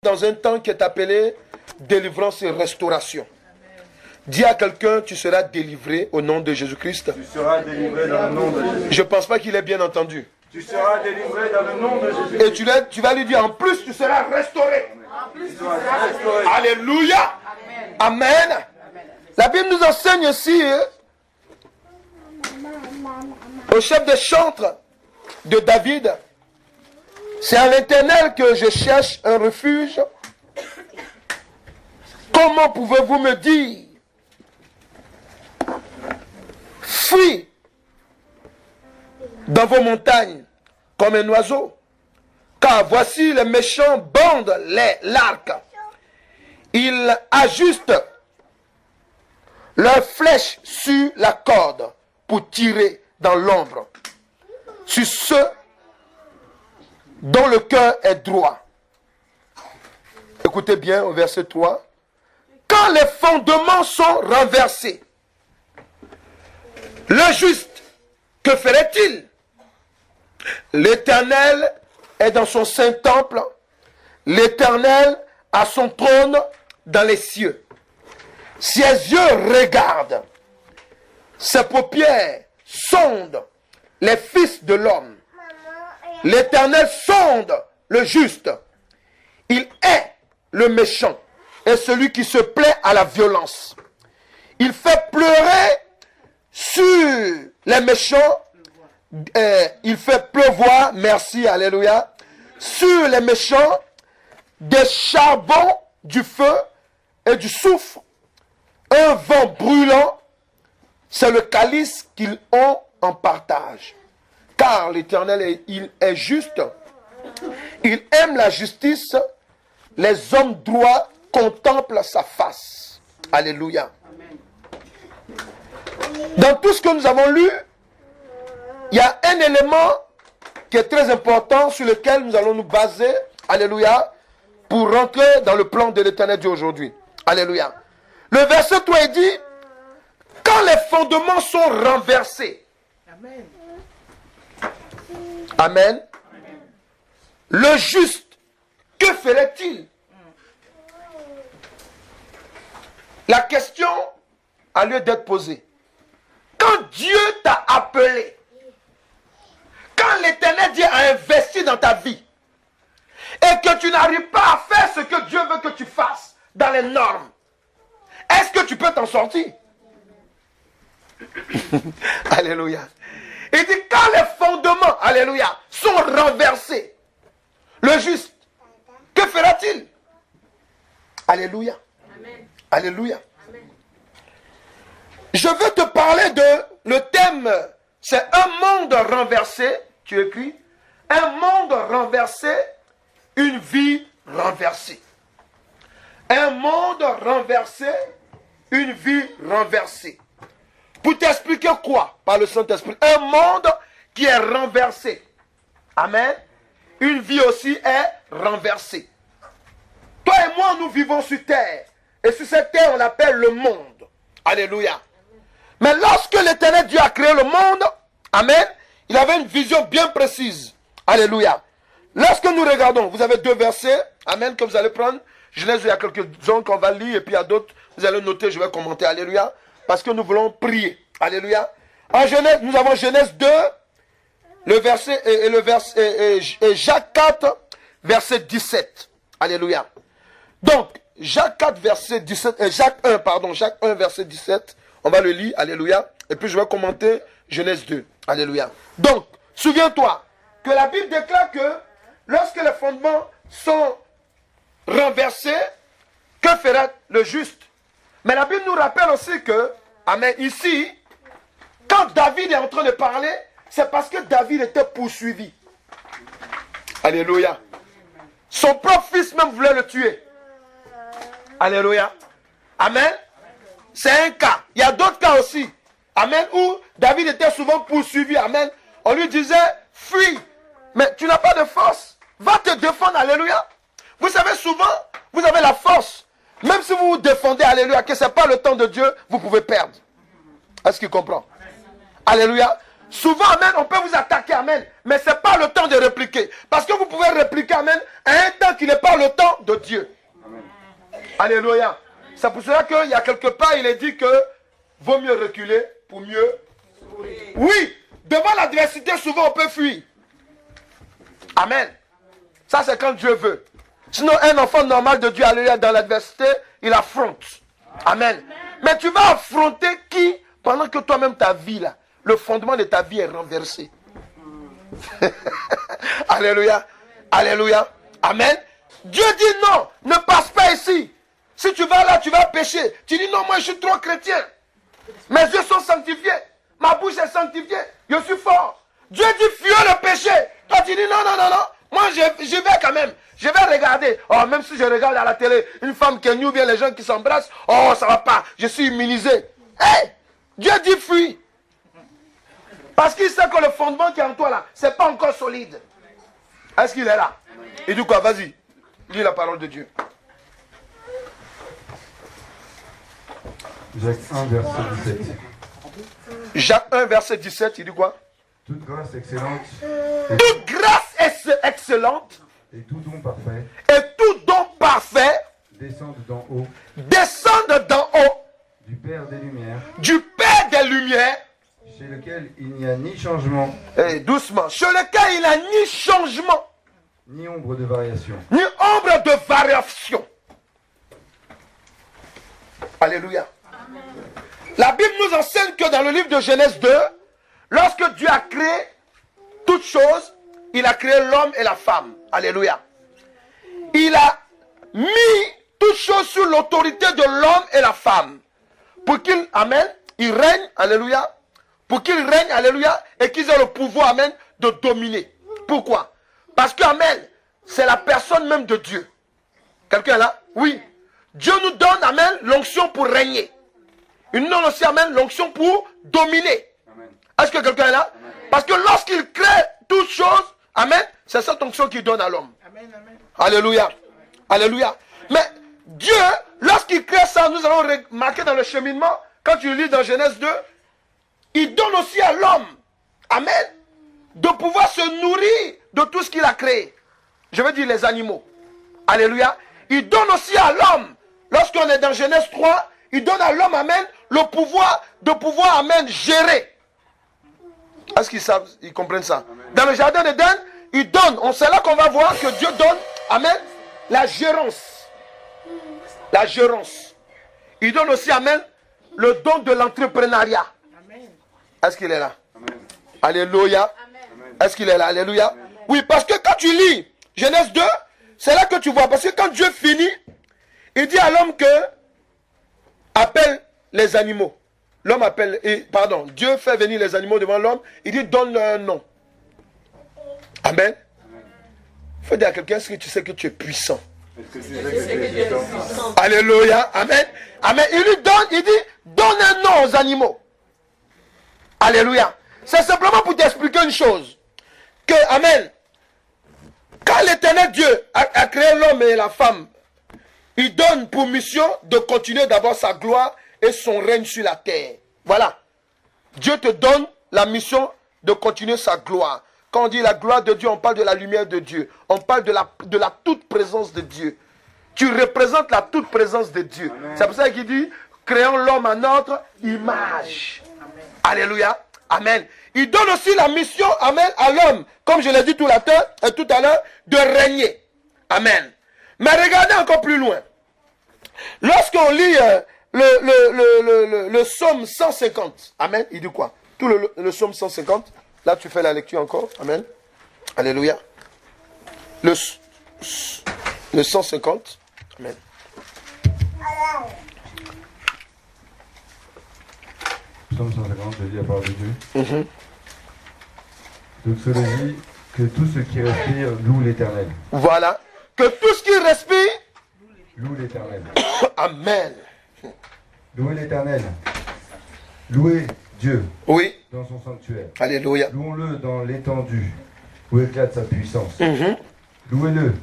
dans un temps qui est appelé délivrance et restauration. Dis à quelqu'un, tu seras délivré au nom de Jésus-Christ. Tu seras délivré dans le nom de Jésus. Je ne pense pas qu'il ait bien entendu. Tu seras délivré dans le nom de Jésus. Et tu vas lui dire, en plus, tu seras restauré. Tu seras restauré. Alléluia. Amen. La Bible nous enseigne aussi, au chef de chantre de David, c'est à l'Éternel que je cherche un refuge. Comment pouvez-vous me dire, fuis dans vos montagnes comme un oiseau? Car voici les méchants bandent l'arc. Ils ajustent leurs flèches sur la corde pour tirer dans l'ombre sur ceux dont le cœur est droit. Écoutez bien au verset 3. Quand les fondements sont renversés, le juste, que ferait-il? L'Éternel est dans son saint temple. L'Éternel a son trône dans les cieux. Ses yeux regardent, ses paupières sondent les fils de l'homme. L'Éternel sonde le juste. Il hait le méchant et celui qui se plaît à la violence. Il fait pleurer sur les méchants. Il fait pleuvoir, merci, alléluia, sur les méchants des charbons, du feu et du soufre. Un vent brûlant, c'est le calice qu'ils ont en partage. Car l'Éternel, il est juste. Il aime la justice. Les hommes droits contemplent sa face. Alléluia. Dans tout ce que nous avons lu, il y a un élément qui est très important sur lequel nous allons nous baser. Alléluia. Pour rentrer dans le plan de l'Éternel d'aujourd'hui. Alléluia. Le verset 3 dit, quand les fondements sont renversés. Amen. Amen. Le juste, que ferait-il? La question a lieu d'être posée. Quand Dieu t'a appelé, quand l'Éternel Dieu a investi dans ta vie, et que tu n'arrives pas à faire ce que Dieu veut que tu fasses dans les normes, est-ce que tu peux t'en sortir? Alléluia. Il dit, quand les fondements, alléluia, sont renversés, le juste, que fera-t-il? Alléluia. Amen. Alléluia. Amen. Je veux te parler de, le thème, c'est un monde renversé, tu écris, un monde renversé, une vie renversée. Un monde renversé, une vie renversée. Pour t'expliquer quoi par le Saint-Esprit? Un monde qui est renversé. Amen. Une vie aussi est renversée. Toi et moi, nous vivons sur terre. Et sur cette terre, on l'appelle le monde. Alléluia. Mais lorsque l'Éternel Dieu a créé le monde, amen, il avait une vision bien précise. Alléluia. Lorsque nous regardons, vous avez deux versets, amen, que vous allez prendre. Genèse, il y a quelques-uns qu'on va lire, et puis il y a d'autres, vous allez noter, je vais commenter, alléluia, parce que nous voulons prier, alléluia. En Genèse, nous avons Genèse 2, le verset, et Jacques 4, verset 17, alléluia. Donc, Jacques 4, verset 17, Jacques 1, verset 17, on va le lire, alléluia, et puis je vais commenter Genèse 2, alléluia. Donc, souviens-toi que la Bible déclare que lorsque les fondements sont renversés, que fera le juste? Mais la Bible nous rappelle aussi que, amen, ici, quand David est en train de parler, c'est parce que David était poursuivi. Alléluia. Son propre fils même voulait le tuer. Alléluia. Amen. C'est un cas. Il y a d'autres cas aussi. Amen. Où David était souvent poursuivi. Amen. On lui disait, fuis. Mais tu n'as pas de force. Va te défendre. Alléluia. Vous savez, souvent, vous avez la force. Même si vous vous défendez, alléluia, que ce n'est pas le temps de Dieu, vous pouvez perdre. Est-ce qu'il comprend? Alléluia. Souvent, amen, on peut vous attaquer, amen. Mais ce n'est pas le temps de répliquer. Parce que vous pouvez répliquer, amen, à un temps qui n'est pas le temps de Dieu. Amen. Alléluia. C'est pour cela qu'il y a quelque part, il est dit que vaut mieux reculer pour mieux. Oui, devant l'adversité, souvent on peut fuir. Amen. Ça, c'est quand Dieu veut. Sinon, un enfant normal de Dieu, alléluia, dans l'adversité, il affronte. Amen. Mais tu vas affronter qui pendant que toi-même, ta vie, là, le fondement de ta vie est renversé. Alléluia. Alléluia. Amen. Dieu dit non, ne passe pas ici. Si tu vas là, tu vas pécher. Tu dis non, moi je suis trop chrétien. Mes yeux sont sanctifiés. Ma bouche est sanctifiée. Je suis fort. Dieu dit fuis le péché. Toi tu dis non, non, non, non. Moi je vais quand même. Je vais regarder. Oh, même si je regarde à la télé une femme qui est nue ou bien les gens qui s'embrassent. Oh, ça va pas. Je suis immunisé. Hé, Dieu dit fuis. Parce qu'il sait que le fondement qui est en toi là, c'est pas encore solide. Est-ce qu'il est là? Il dit quoi? Vas-y. Lis la parole de Dieu. Jacques 1, verset 17. Jacques 1, verset 17, il dit quoi? Toute grâce excellente Toute grâce excellente et tout don parfait et tout don parfait descendent d'en haut, descendent d'en haut du Père des Lumières, du Père des Lumières, chez lequel il n'y a ni changement, doucement, sur lequel il n'y a ni changement, ni ombre de variation. ni ombre de variation. Alléluia. La Bible nous enseigne que dans le livre de Genèse 2, lorsque Dieu a créé toutes choses, il a créé l'homme et la femme. Alléluia. Il a mis toutes choses sous l'autorité de l'homme et la femme. Pour qu'ils, amen, ils règnent, alléluia. Pour qu'ils règnent, alléluia, et qu'ils aient le pouvoir, amen, de dominer. Pourquoi? Parce que, amen, c'est la personne même de Dieu. Quelqu'un est là? Oui. Dieu nous donne, amen, l'onction pour régner. Il nous donne aussi, amen, l'onction pour dominer. Est-ce que quelqu'un est là? Amen. Parce que lorsqu'il crée toutes choses, amen, c'est cette onction qu'il donne à l'homme. Alléluia. Alléluia. Mais Dieu, lorsqu'il crée ça, nous allons remarquer dans le cheminement, quand tu lis dans Genèse 2, il donne aussi à l'homme, amen, de pouvoir se nourrir de tout ce qu'il a créé. Je veux dire les animaux. Alléluia. Il donne aussi à l'homme, lorsqu'on est dans Genèse 3, il donne à l'homme, amen, le pouvoir de pouvoir, amen, gérer. Est-ce qu'ils savent, ils comprennent ça? Amen. Dans le jardin d'Éden, il donne, c'est là qu'on va voir que Dieu donne, amen, la gérance. La gérance. Il donne aussi, amen, le don de l'entrepreneuriat. Est-ce qu'il est là? Amen. Alléluia. Amen. Est-ce qu'il est là? Alléluia. Amen. Oui, parce que quand tu lis Genèse 2, c'est là que tu vois. Parce que quand Dieu finit, il dit à l'homme que appelle les animaux. L'homme appelle, Dieu fait venir les animaux devant l'homme. Il dit donne-leur un nom. Amen. Il faut dire à quelqu'un, est-ce que tu sais que tu es puissant? Alléluia. Amen. Amen. Il lui donne, il dit donne un nom aux animaux. Alléluia. C'est simplement pour t'expliquer une chose. Que, amen, quand l'Éternel Dieu a créé l'homme et la femme, il donne pour mission de continuer d'avoir sa gloire et son règne sur la terre. Voilà. Dieu te donne la mission de continuer sa gloire. Quand on dit la gloire de Dieu, on parle de la lumière de Dieu. On parle de la toute présence de Dieu. Tu représentes la toute présence de Dieu. C'est pour ça qu'il dit, créons l'homme à notre image. Amen. Alléluia. Amen. Il donne aussi la mission, amen, à l'homme, comme je l'ai dit tout à l'heure, de régner. Amen. Mais regardez encore plus loin. Lorsqu'on lit le psaume 150, amen, il dit quoi? Tout le psaume 150, là tu fais la lecture encore, amen. Alléluia. Le 150, amen. Psaume 150, je lis la parole de Dieu. Donc cela dit que tout ce qui respire loue l'Éternel. Voilà. Que tout ce qui respire loue l'Éternel. Amen. Louez l'Éternel. Louez Dieu. Oui. Dans son sanctuaire. Alléluia. Louons-le dans l'étendue où éclate sa puissance. Louez-le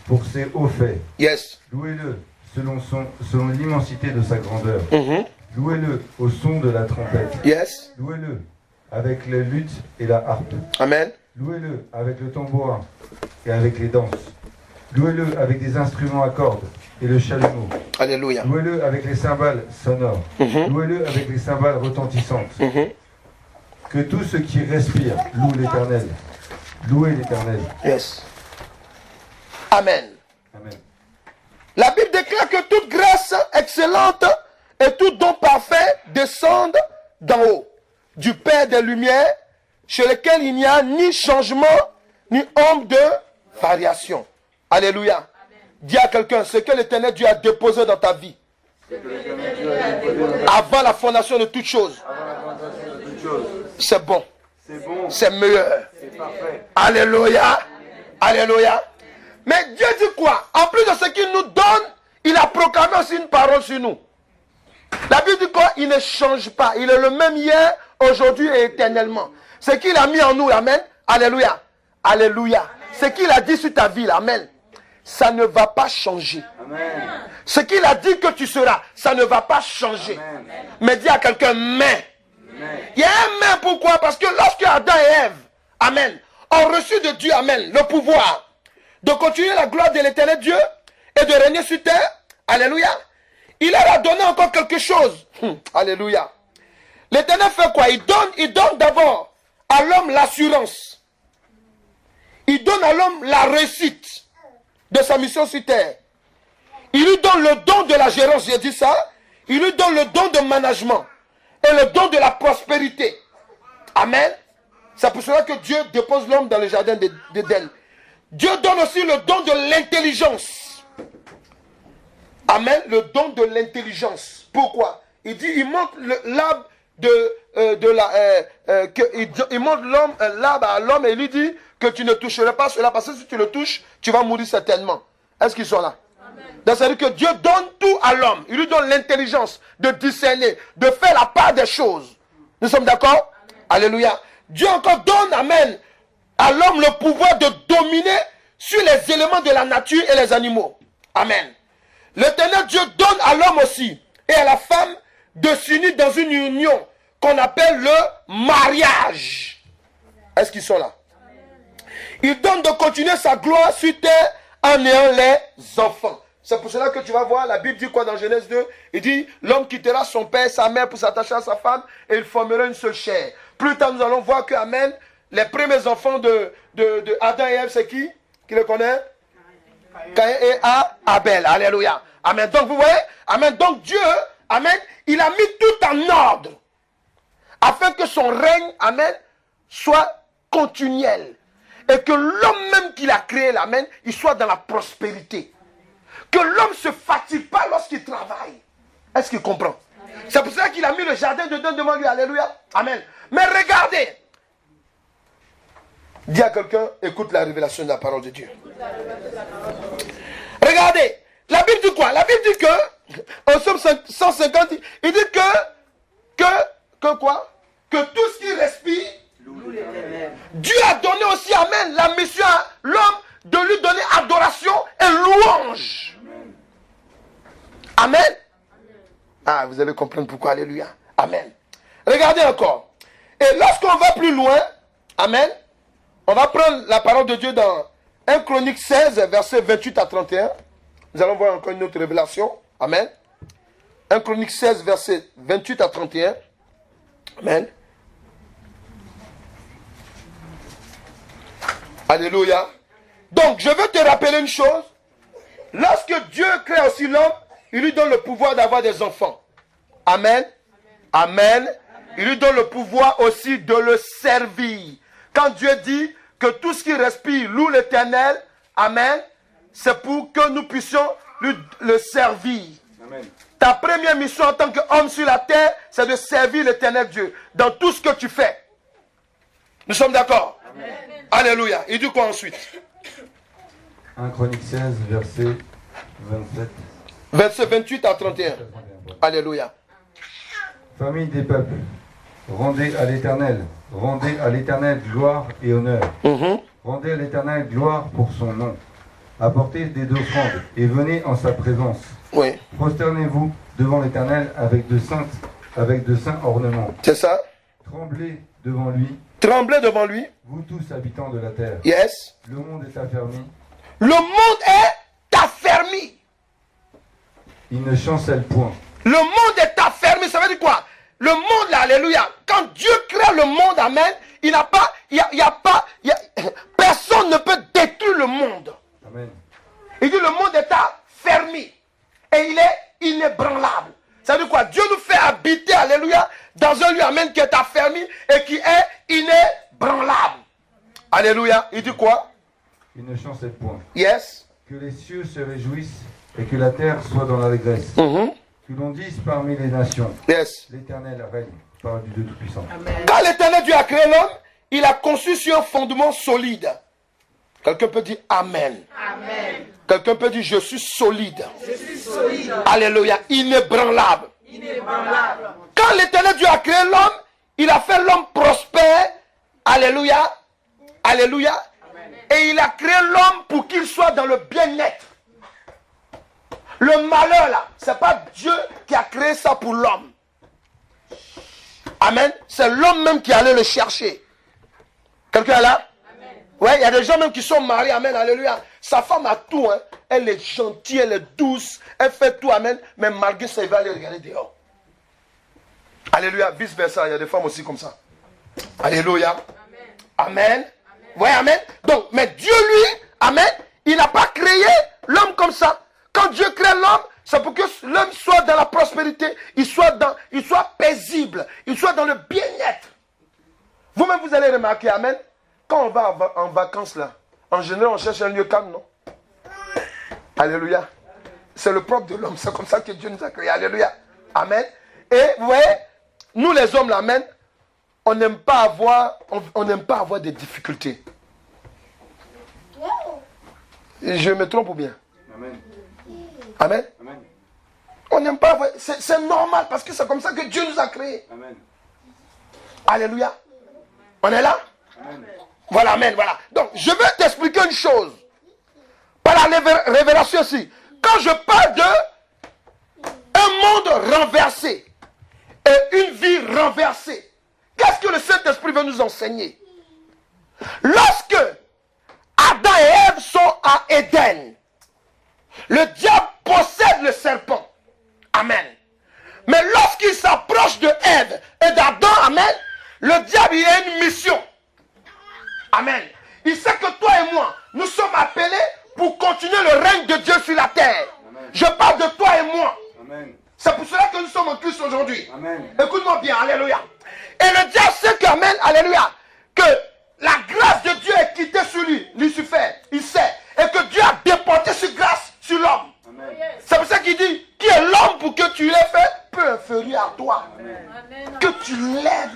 pour ses hauts faits. Yes. Louez-le selon l'immensité de sa grandeur. Louez-le au son de la trompette. Yes. Louez-le avec les luttes et la harpe. Amen. Louez-le avec le tambourin et avec les danses. Louez-le avec des instruments à cordes et le chalumeau. Alléluia. Louez-le avec les cymbales sonores. Louez-le avec les cymbales retentissantes. Que tout ce qui respire loue l'Éternel. Louez l'Éternel. Yes. Amen. Amen. La Bible déclare que toute grâce excellente et tout don parfait descendent d'en haut, du Père des Lumières, chez lequel il n'y a ni changement, ni ombre de variation. Alléluia. Amen. Dis à quelqu'un, ce que l'Éternel Dieu a déposé dans ta vie, avant la fondation de toutes choses, c'est bon, c'est meilleur. Alléluia. Alléluia. Mais Dieu dit quoi? En plus de ce qu'il nous donne, il a proclamé aussi une parole sur nous. La Bible dit quoi? Il ne change pas. Il est le même hier, aujourd'hui et éternellement. Ce qu'il a mis en nous, amen. Alléluia. Alléluia. Ce qu'il a dit sur ta vie, amen. Ça ne va pas changer. Amen. Ce qu'il a dit que tu seras, ça ne va pas changer. Amen. Mais dis à quelqu'un, mais. Il y a un mais, pourquoi? Parce que lorsque Adam et Ève, amen, ont reçu de Dieu, amen, le pouvoir de continuer la gloire de l'Éternel Dieu et de régner sur terre, alléluia, il leur a donné encore quelque chose. Alléluia. L'Éternel fait quoi? Il donne d'abord à l'homme l'assurance. Il donne à l'homme la réussite de sa mission sur terre. Il lui donne le don de la gérance, j'ai dit ça. Il lui donne le don de management et le don de la prospérité. Amen. C'est pour cela que Dieu dépose l'homme dans le jardin d'Éden. Dieu donne aussi le don de l'intelligence. Amen. Le don de l'intelligence. Pourquoi? Il dit, il montre l'arbre il montre l'arbre à l'homme et il lui dit que tu ne toucherais pas cela parce que si tu le touches, tu vas mourir certainement. Est-ce qu'ils sont là? Donc, c'est-à-dire que Dieu donne tout à l'homme. Il lui donne l'intelligence de discerner, de faire la part des choses. Nous sommes d'accord? Alléluia. Dieu encore donne, amen, à l'homme le pouvoir de dominer sur les éléments de la nature et les animaux. Amen. L'Éternel Dieu donne à l'homme aussi et à la femme de s'unir dans une union qu'on appelle le mariage. Est-ce qu'ils sont là? Il donne de continuer sa gloire sur terre en ayant les enfants. C'est pour cela que tu vas voir, la Bible dit quoi dans Genèse 2? Il dit, l'homme quittera son père et sa mère pour s'attacher à sa femme et ils formeront une seule chair. Plus tard, nous allons voir que, amen, les premiers enfants de Adam et Ève, c'est qui? Qui le connaît? Caïn et Abel. Alléluia. Amen. Donc, vous voyez? Amen. Donc, Dieu, amen, il a mis tout en ordre afin que son règne, amen, soit continuel. Et que l'homme même qu'il a créé, amen, il soit dans la prospérité. Que l'homme ne se fatigue pas lorsqu'il travaille. Est-ce qu'il comprend? C'est pour ça qu'il a mis le jardin devant lui. Alléluia. Amen. Mais regardez. Dis à quelqu'un, écoute la révélation de la parole de Dieu. Regardez. La Bible dit quoi? La Bible dit que, au Psaume 150, il dit que quoi? Que tout ce qui respire, Dieu a donné aussi, amen, la mission à l'homme de lui donner adoration et louange. Amen. Ah, vous allez comprendre pourquoi. Alléluia. Amen. Regardez encore. Et lorsqu'on va plus loin, amen, on va prendre la parole de Dieu dans 1 Chronique 16, versets 28 à 31. Nous allons voir encore une autre révélation. Amen. 1 Chronique 16, versets 28 à 31. Amen. Alléluia. Donc, je veux te rappeler une chose. Lorsque Dieu crée aussi l'homme, il lui donne le pouvoir d'avoir des enfants. Amen. Amen. Il lui donne le pouvoir aussi de le servir. Quand Dieu dit que tout ce qui respire loue l'Éternel, amen, c'est pour que nous puissions le servir. Amen. Ta première mission en tant qu'homme sur la terre, c'est de servir l'Éternel Dieu dans tout ce que tu fais. Nous sommes d'accord? Amen. Alléluia. Il dit quoi ensuite? 1 Chronique 16, verset 27. Verset 28 à 31. Alléluia. Famille des peuples, rendez à l'Éternel gloire et honneur. Rendez à l'Éternel gloire pour son nom. Apportez des offrandes et venez en sa présence. Oui. Prosternez-vous devant l'Éternel avec de saints ornements. C'est ça. Tremblez devant lui, Tremblez devant lui. vous tous habitants de la terre. Yes. Le monde est affermi, Le monde est affermi. il ne chancelle point. Le monde est affermi. Ça veut dire quoi? Le monde, là, alléluia. Quand Dieu crée le monde, amen, il n'a pas, personne ne peut détruire le monde. Amen. Il dit le monde est affermi. Et il est inébranlable. Ça veut dire quoi? Dieu nous fait habiter, alléluia, dans un lieu, amen, qui est affermi et qui est inébranlable. Alléluia. Il dit quoi? Il ne chancelle point. Yes. Que les cieux se réjouissent et que la terre soit dans l'allégresse. Que l'on dise parmi les nations, Yes. l'Éternel règne, parole du Dieu Tout-Puissant. Quand l'Éternel Dieu a créé l'homme, il a conçu sur un fondement solide. Quelqu'un peut dire Amen. Amen. Quelqu'un peut dire je suis solide. Je suis solide. Alléluia. Inébranlable. Inébranlable. Quand l'Éternel Dieu a créé l'homme, il a fait l'homme prospère. Alléluia. Alléluia. Et il a créé l'homme pour qu'il soit dans le bien-être. Le malheur là, c'est pas Dieu qui a créé ça pour l'homme. Amen. C'est l'homme même qui allait le chercher. Quelqu'un est là? Ouais, il y a des gens même qui sont mariés. Amen. Alléluia. Sa femme a tout. Hein. Elle est gentille, elle est douce. Elle fait tout. Amen. Mais malgré ça, il va aller regarder dehors. Alléluia. Vice versa. Il y a des femmes aussi comme ça. Alléluia. Amen. Ouais, amen. Donc, mais Dieu lui, amen, il n'a pas créé l'homme comme ça. Quand Dieu crée l'homme, c'est pour que l'homme soit dans la prospérité, il soit paisible, il soit dans le bien-être. Vous-même, vous allez remarquer, amen, quand on va en vacances là, en général, on cherche un lieu calme, non? Alléluia. C'est le propre de l'homme, c'est comme ça que Dieu nous a créé. Alléluia. Amen. Et vous voyez, nous les hommes là, amen, on n'aime pas avoir des difficultés. Je me trompe ou bien? Amen. Amen. Amen. On n'aime pas avoir... C'est normal parce que c'est comme ça que Dieu nous a créés. Amen. Alléluia. On est là? Amen. Voilà, amen, voilà. Donc, je vais t'expliquer une chose. Par la révélation aussi. Quand je parle de un monde renversé et une vie renversée, qu'est-ce que le Saint-Esprit veut nous enseigner? Lorsque Adam et Ève sont à Éden, le diable possède le serpent. Amen. Mais lorsqu'il s'approche de Ève et d'Adam, amen, le diable il a une mission. Amen. Il sait que toi et moi, nous sommes appelés pour continuer le règne de Dieu sur la terre. Amen. Je parle de toi et moi. Amen. C'est pour cela que nous sommes en Christ aujourd'hui. Amen. Écoute-moi bien, alléluia. Et le diable sait que, amen, alléluia, que la grâce de Dieu est quittée sur lui, Lucifer. Il sait. Et que Dieu a déporté cette grâce sur l'homme. Amen. C'est pour ça qu'il dit, qui est l'homme pour que tu l'aies fait peu inférieur à toi. Amen. Que tu l'aides.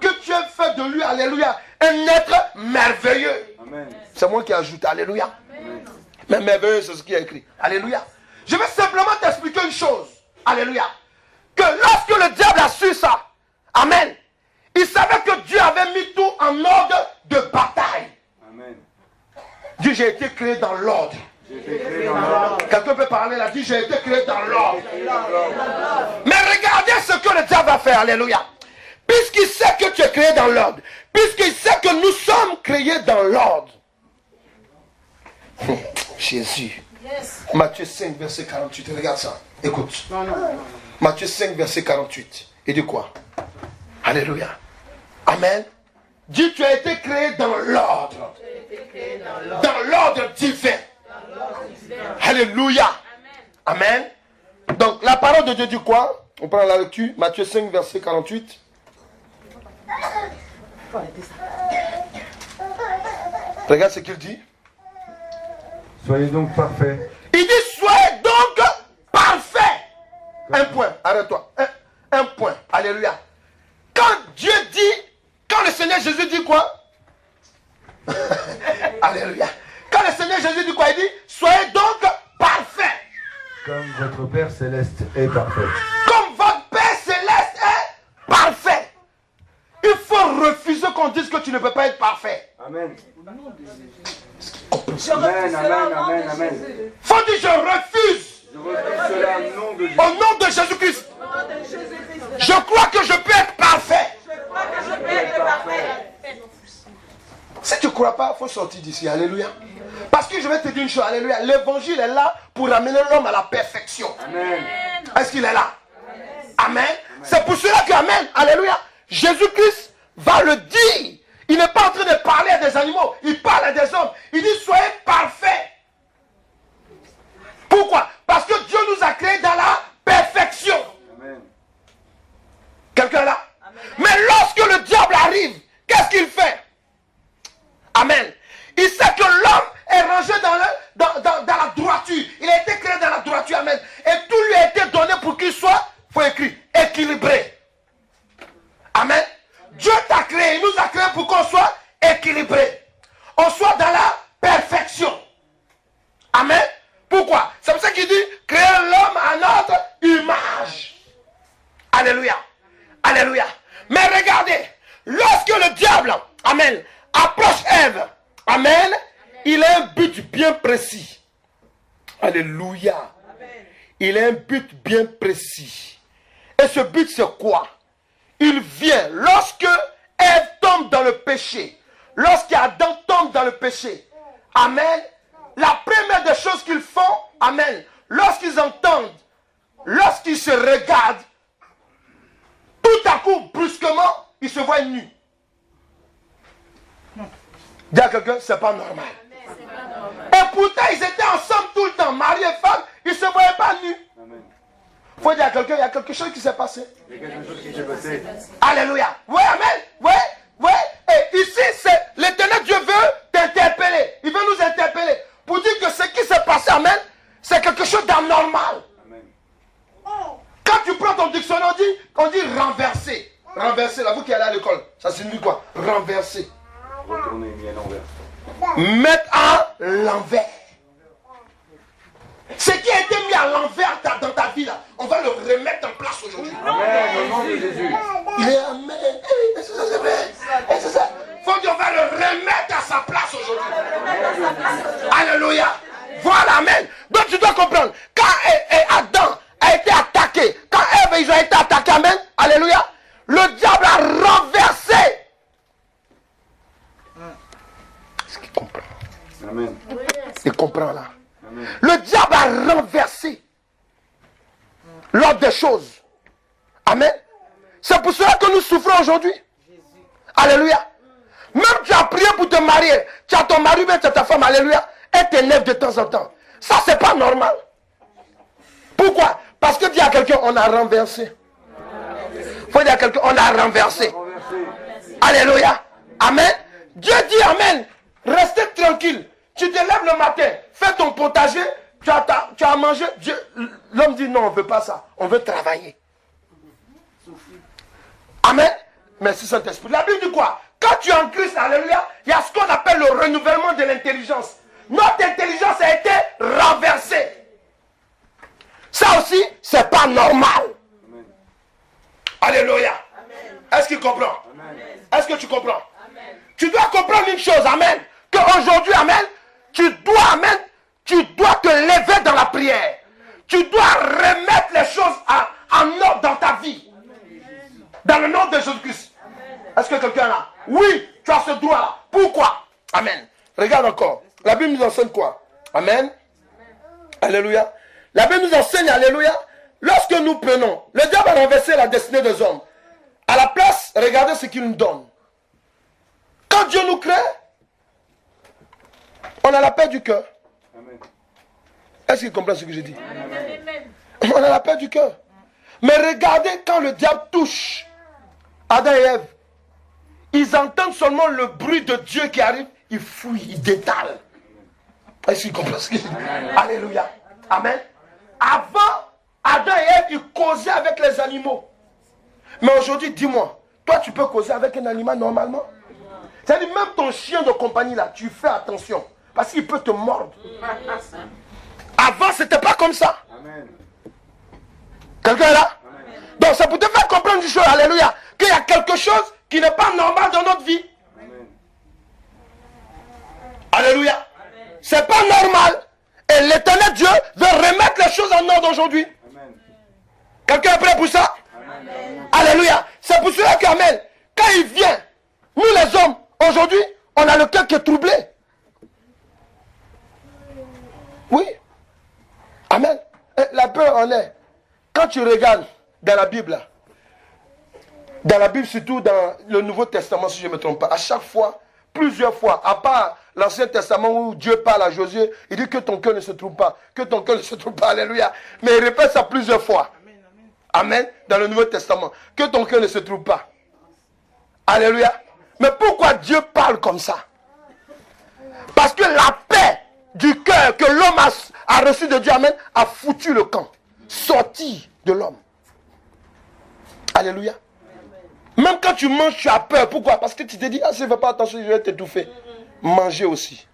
Que tu aies fait de lui, alléluia, un être merveilleux. Amen. C'est moi qui ajoute, alléluia. Amen. Mais merveilleux, c'est ce qui est écrit. Alléluia. Je vais simplement t'expliquer une chose. Alléluia. Que lorsque le diable a su ça, amen, il savait que Dieu avait mis tout en ordre de bataille. Amen. Dieu, j'ai été créé dans l'ordre. J'ai été créé dans l'ordre. Quelqu'un peut parler là, dit j'ai été créé dans l'ordre. Mais regardez ce que le diable va faire, alléluia. Puisqu'il sait que tu es créé dans l'ordre, puisqu'il sait que nous sommes créés dans l'ordre. Jésus. Yes. Matthieu 5, verset 48. Regarde ça. Écoute. Non. Matthieu 5, verset 48. Il dit quoi? Alléluia. Amen. Dis, tu as été créé dans l'ordre. Dans l'ordre divin. Alléluia. Amen. Donc, la parole de Dieu dit quoi? On prend la lecture. Matthieu 5, verset 48. Regarde ce qu'il dit. Soyez donc parfaits. Il dit, soyez donc parfaits. Un point, arrête-toi. Un point, alléluia. Quand Dieu dit, quand le Seigneur Jésus dit quoi? Alléluia. Quand le Seigneur Jésus dit quoi? Il dit, soyez donc parfaits. Comme votre Père Céleste est parfait. Comme votre Père Céleste est parfait. Il faut refuser qu'on dise que tu ne peux pas être parfait. Amen. Amen. Amen. Faut dire, je refuse. Je refuse cela au nom de Jésus. Au nom de Jésus-Christ. Je crois que je peux être parfait. papa, il faut sortir d'ici. Alléluia. Parce que je vais te dire une chose. Alléluia. L'évangile est là pour amener l'homme à la perfection. Amen. Est-ce qu'il est là? Amen. C'est pour cela que, amen. Alléluia. Jésus-Christ va le dire. Il n'est pas en train de parler à des animaux. Il parle à des hommes. Il dit, soyez parfaits. Pourquoi? Parce que Dieu nous a créés dans la perfection. Amen. Quelqu'un là? Amen. Mais lorsque le diable arrive, qu'est-ce qu'il fait? Amen. Il sait que l'homme est rangé dans la droiture. Il a été créé dans la droiture. Amen. Et tout lui a été donné pour qu'il soit, il faut écrire, équilibré. Amen. Dieu t'a créé, il nous a créé pour qu'on soit équilibré. On soit dans la perfection. Amen. Pourquoi? C'est pour ça qu'il dit, créer l'homme à notre image. Alléluia. Alléluia. Mais regardez, lorsque le diable, amen, approche Ève, amen, il a un but bien précis. Alléluia. Il a un but bien précis. Et ce but c'est quoi? Il vient lorsque Ève tombe dans le péché. Lorsqu'Adam tombe dans le péché. Amen. La première des choses qu'ils font, amen, lorsqu'ils entendent, lorsqu'ils se regardent, tout à coup, brusquement, ils se voient nus. Dis à quelqu'un, c'est pas normal. Et pourtant, ils étaient ensemble tout le temps, mari et femme, ils ne se voyaient pas nus. Il faut dire à quelqu'un, il y a quelque chose qui s'est passé. Il y a quelque chose qui s'est passé. Alléluia. Oui, amen. Oui, oui. Et ici, c'est l'Éternel Dieu veut t'interpeller. Il veut nous interpeller. Pour dire que ce qui s'est passé, amen, c'est quelque chose d'anormal. Quand tu prends ton dictionnaire, on dit renverser. Renverser, là, vous qui allez à l'école, ça signifie quoi? Renverser. Retourner, mis à l'envers. Mettre à l'envers. Ce qui a été mis à l'envers dans ta vie, là, on va le remettre en place aujourd'hui. Amen, au nom de Jésus. Il est amen. Est-ce que ça c'est vrai? Est-ce que ça? Faut dire, on va le remettre à sa place aujourd'hui. Alléluia. Voilà, amen. Donc tu dois comprendre. Quand Adam a été attaqué, quand Ève ils ont été attaqués, amen. Alléluia. Le diable a renversé. Est-ce qu'il comprend? Amen. Il comprend là. Amen. Le diable a renversé l'ordre des choses. Amen. C'est pour cela que nous souffrons aujourd'hui. Alléluia. Même tu as prié pour te marier. Tu as ton mari, mais tu as ta femme. Alléluia. Elle t'énerve de temps en temps. Ça, c'est pas normal. Pourquoi? Parce que dis à quelqu'un, on a renversé. Faut dire à quelqu'un, on a renversé. Alléluia. Amen. Dieu dit amen. Restez tranquille. Tu te lèves le matin, fais ton potager, tu as mangé. L'homme dit non, on ne veut pas ça. On veut travailler. Amen. Merci Saint-Esprit. La Bible dit quoi? Quand tu es en Christ, alléluia, il y a ce qu'on appelle le renouvellement de l'intelligence. Notre intelligence a été renversée. Ça aussi, c'est pas normal. Amen. Alléluia. Est-ce qu'il comprend? Est-ce que tu comprends? Amen. Tu dois comprendre une chose, amen. Qu'aujourd'hui, amen, tu dois te lever dans la prière. Tu dois remettre les choses en ordre dans ta vie. Dans le nom de Jésus-Christ. Est-ce que quelqu'un là? Oui, tu as ce droit-là. Pourquoi? Amen. Regarde encore. La Bible nous enseigne quoi? Amen. Alléluia. La Bible nous enseigne, alléluia. Lorsque nous prenons, le diable a renversé la destinée des hommes. À la place, regardez ce qu'il nous donne. Quand Dieu nous crée, on a la paix du cœur. Est-ce qu'il comprend ce que je dis? On a la paix du cœur. Mais regardez quand le diable touche Adam et Ève. Ils entendent seulement le bruit de Dieu qui arrive. Ils fouillent, ils détalent. Est-ce qu'il comprend ce que je dis? Alléluia. Amen. Avant, Adam et Ève, ils causaient avec les animaux. Mais aujourd'hui, dis-moi, toi tu peux causer avec un animal normalement? C'est-à-dire même ton chien de compagnie là, tu fais attention. Parce qu'il peut te mordre. Avant, c'était pas comme ça. Amen. Quelqu'un est là? Amen. Donc c'est pour te faire comprendre une chose, alléluia, qu'il y a quelque chose qui n'est pas normal dans notre vie. Amen. Alléluia. C'est pas normal. Et l'éternel Dieu veut remettre les choses en ordre aujourd'hui. Amen. Quelqu'un est prêt pour ça? Amen. Alléluia. C'est pour cela qu'amen, quand il vient, nous les hommes, aujourd'hui, on a le cœur qui est troublé. Oui. Amen. Et la peur en est. Quand tu regardes dans la Bible, surtout dans le Nouveau Testament, si je ne me trompe pas, à chaque fois, plusieurs fois, à part l'Ancien Testament où Dieu parle à Josué, il dit que ton cœur ne se trouve pas, que ton cœur ne se trouve pas, alléluia. Mais il répète ça plusieurs fois. Amen. Dans le Nouveau Testament, que ton cœur ne se trouve pas. Alléluia. Mais pourquoi Dieu parle comme ça? Parce que la paix du cœur que l'homme a reçu de Dieu, amen, a foutu le camp, sorti de l'homme. Alléluia. Même quand tu manges, tu as peur. Pourquoi? Parce que tu te dis, ah, si je ne fais pas attention, je vais t'étouffer. Manger aussi.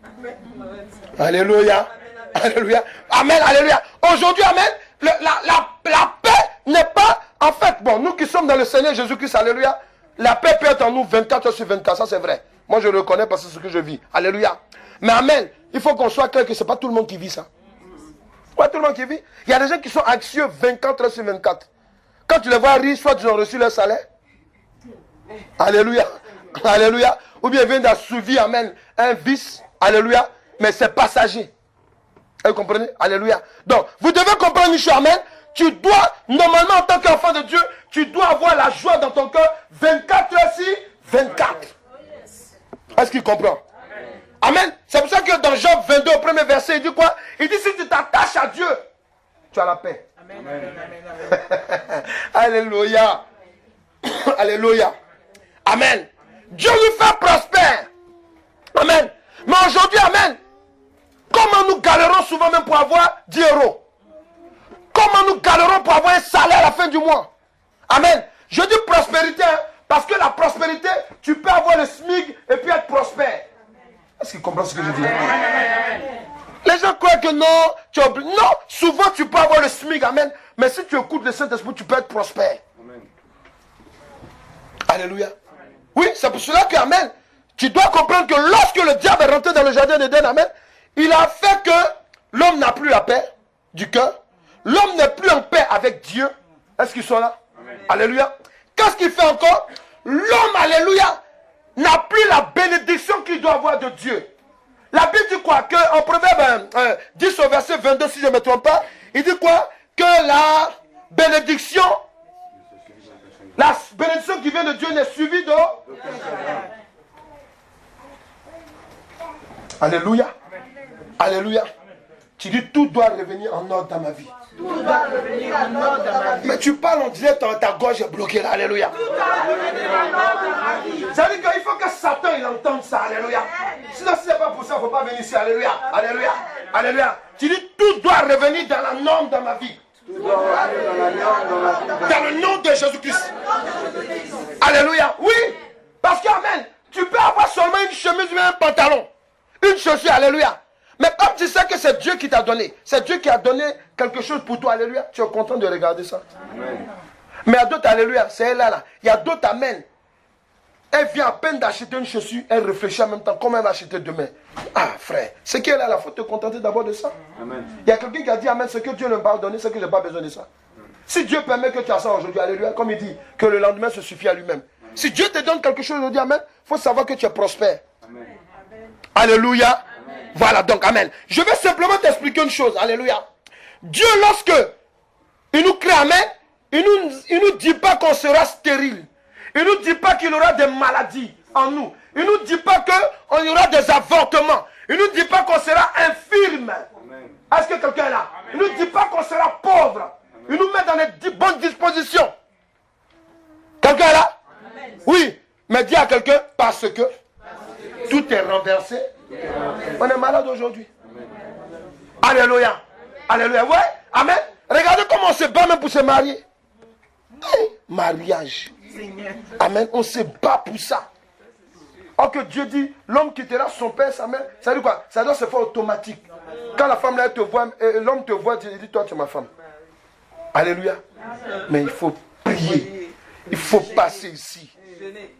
Alléluia. Alléluia. Amen, alléluia. Aujourd'hui, amen, la paix n'est pas, en fait, bon, nous qui sommes dans le Seigneur Jésus-Christ, alléluia, la paix peut être en nous 24 heures sur 24, ça c'est vrai. Moi je le reconnais parce que c'est ce que je vis. Alléluia. Mais amen, il faut qu'on soit clair que ce n'est pas tout le monde qui vit ça. Pas tout le monde qui vit. Il y a des gens qui sont anxieux 24 heures sur 24. Quand tu les vois rire, soit ils ont reçu leur salaire. Alléluia. Alléluia. Ou bien ils viennent d'assouvir, amen, un vice. Alléluia. Mais c'est passager. Vous comprenez? Alléluia. Donc, vous devez comprendre une chose, amen. Tu dois, normalement en tant qu'enfant de Dieu, tu dois avoir la joie dans ton cœur 24 heures sur 24. Est-ce qu'il comprend? Amen. C'est pour ça que dans Job 22, au premier verset, il dit quoi? Il dit si tu t'attaches à Dieu, tu as la paix. Amen. Alléluia. Alléluia. Amen. Dieu nous fait prospère. Amen. Mais aujourd'hui, amen. Comment nous galérons souvent même pour avoir 10 euros? Comment nous galérons pour avoir un salaire à la fin du mois? Amen. Je dis prospérité, hein, parce que la prospérité, tu peux avoir le SMIC et puis être prospère. Est-ce qu'ils comprennent ce que je dis? Les gens croient que non, non, souvent tu peux avoir le SMIC, amen. Mais si tu écoutes le Saint-Esprit, tu peux être prospère. Amen. Alléluia. Oui, c'est pour cela que, amen, tu dois comprendre que lorsque le diable est rentré dans le jardin d'Éden, amen, il a fait que l'homme n'a plus la paix du cœur. L'homme n'est plus en paix avec Dieu. Est-ce qu'ils sont là? Amen. Alléluia. Qu'est-ce qu'il fait encore? L'homme, alléluia, n'a plus la bénédiction qu'il doit avoir de Dieu. La Bible dit quoi? Que en Proverbe 10 au verset 22, si je ne me trompe pas, il dit quoi? Que la bénédiction qui vient de Dieu n'est suivie de... Alléluia. Alléluia. Tu dis tout doit revenir en ordre dans ma vie. Tout doit revenir en ordre dans ma vie. Mais tu parles, on dirait ta gorge est bloquée là. Alléluia. Tout doit revenir en ordre dans ma vie. Ça veut dire qu'il faut que Satan il entende ça. Alléluia. Sinon, si ce n'est pas pour ça, il ne faut pas venir ici. Alléluia. Alléluia. Alléluia. Tu dis tout doit revenir dans la norme dans ma vie. Tout doit revenir dans la norme dans ma vie. Dans le nom de Jésus-Christ. Alléluia. Oui. Parce que, amen, tu peux avoir seulement une chemise ou un pantalon. Une chaussure. Alléluia. Mais comme tu sais que c'est Dieu qui t'a donné, c'est Dieu qui a donné quelque chose pour toi, alléluia, tu es content de regarder ça. Amen. Mais il y a d'autres, alléluia, c'est elle là. Il y a d'autres, amen. Elle vient à peine d'acheter une chaussure, elle réfléchit en même temps comment elle va acheter demain. Ah frère, c'est qu'elle a, il faut te contenter d'abord de ça. Amen. Il y a quelqu'un qui a dit, amen, ce que Dieu ne m'a donné, c'est que je n'ai pas besoin de ça. Si Dieu permet que tu as ça aujourd'hui, alléluia, comme il dit, que le lendemain se suffit à lui-même. Si Dieu te donne quelque chose aujourd'hui, amen, il faut savoir que tu es prospère. Amen. Alléluia. Voilà, donc, amen. Je vais simplement t'expliquer une chose, alléluia. Dieu, lorsque il nous crée, amen, il nous dit pas qu'on sera stérile. Il nous dit pas qu'il y aura des maladies en nous. Il nous dit pas qu'il y aura des avortements. Il nous dit pas qu'on sera infirme. Est-ce que quelqu'un est là? Il nous dit pas qu'on sera pauvre. Il nous met dans les bonnes dispositions. Quelqu'un est là? Oui, mais dis à quelqu'un, parce que tout est renversé. On est malade aujourd'hui. Alléluia. Alléluia. Ouais. Amen. Regardez comment on se bat même pour se marier. Hey, mariage. Amen. On se bat pour ça. Or que Dieu dit, l'homme quittera son père, sa mère. Ça veut dire quoi? Ça doit se faire automatique. Quand la femme là te voit, l'homme te voit, il dit, toi tu es ma femme. Alléluia. Mais il faut prier. Il faut passer ici.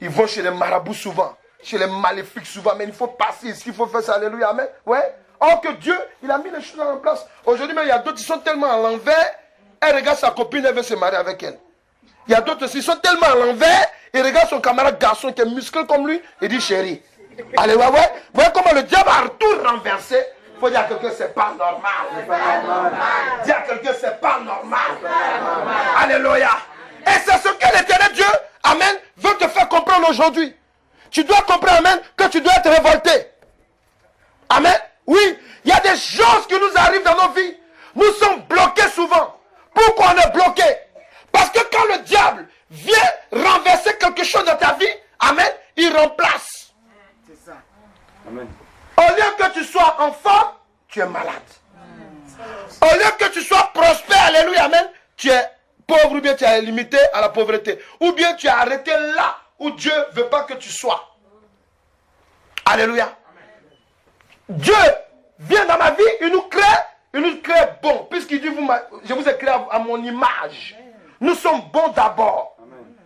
Ils vont chez les marabouts souvent. Chez les maléfiques souvent, mais il faut passer ici, il faut faire ça, alléluia, amen. Ouais. Or que Dieu, il a mis les choses en place. Aujourd'hui, même, il y a d'autres qui sont tellement à l'envers, elle regarde sa copine, elle veut se marier avec elle. Il y a d'autres qui sont tellement à l'envers, il regarde son camarade garçon qui est musclé comme lui, il dit chérie. Alléluia. Vous voyez comment le diable a tout renversé. Il faut dire à quelqu'un, c'est pas normal. Dis à quelqu'un, c'est pas normal. Alléluia. Et c'est ce que l'Éternel Dieu, amen, veut te faire comprendre aujourd'hui. Tu dois comprendre, amen, que tu dois être révolté. Amen. Oui, il y a des choses qui nous arrivent dans nos vies. Nous sommes bloqués souvent. Pourquoi on est bloqué? Parce que quand le diable vient renverser quelque chose dans ta vie, amen, il remplace. C'est ça. Amen. Au lieu que tu sois en forme, tu es malade. Au lieu que tu sois prospère, alléluia, amen, tu es pauvre ou bien tu es limité à la pauvreté. Ou bien tu es arrêté là où Dieu ne veut pas que tu sois. Alléluia. Dieu vient dans ma vie, il nous crée bon. Puisqu'il dit, je vous ai créé à mon image. Nous sommes bons d'abord.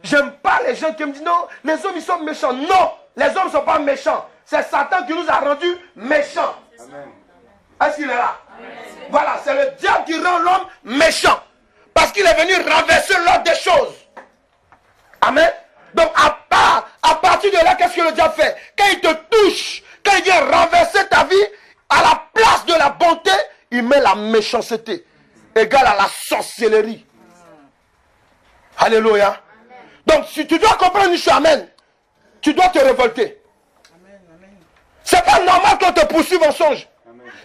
J'aime pas les gens qui me disent, non, les hommes ils sont méchants. Non, les hommes ne sont pas méchants. C'est Satan qui nous a rendus méchants. Est-ce qu'il est là? Voilà, c'est le diable qui rend l'homme méchant. Parce qu'il est venu renverser l'ordre des choses. Amen. Donc à partir de là, qu'est-ce que le diable fait? Quand il te touche, quand il vient renverser ta vie, à la place de la bonté, il met la méchanceté. Égale à la sorcellerie. Alléluia. Donc si tu dois comprendre une chose, amen, tu dois te révolter. C'est pas normal qu'on te poursuive en songe.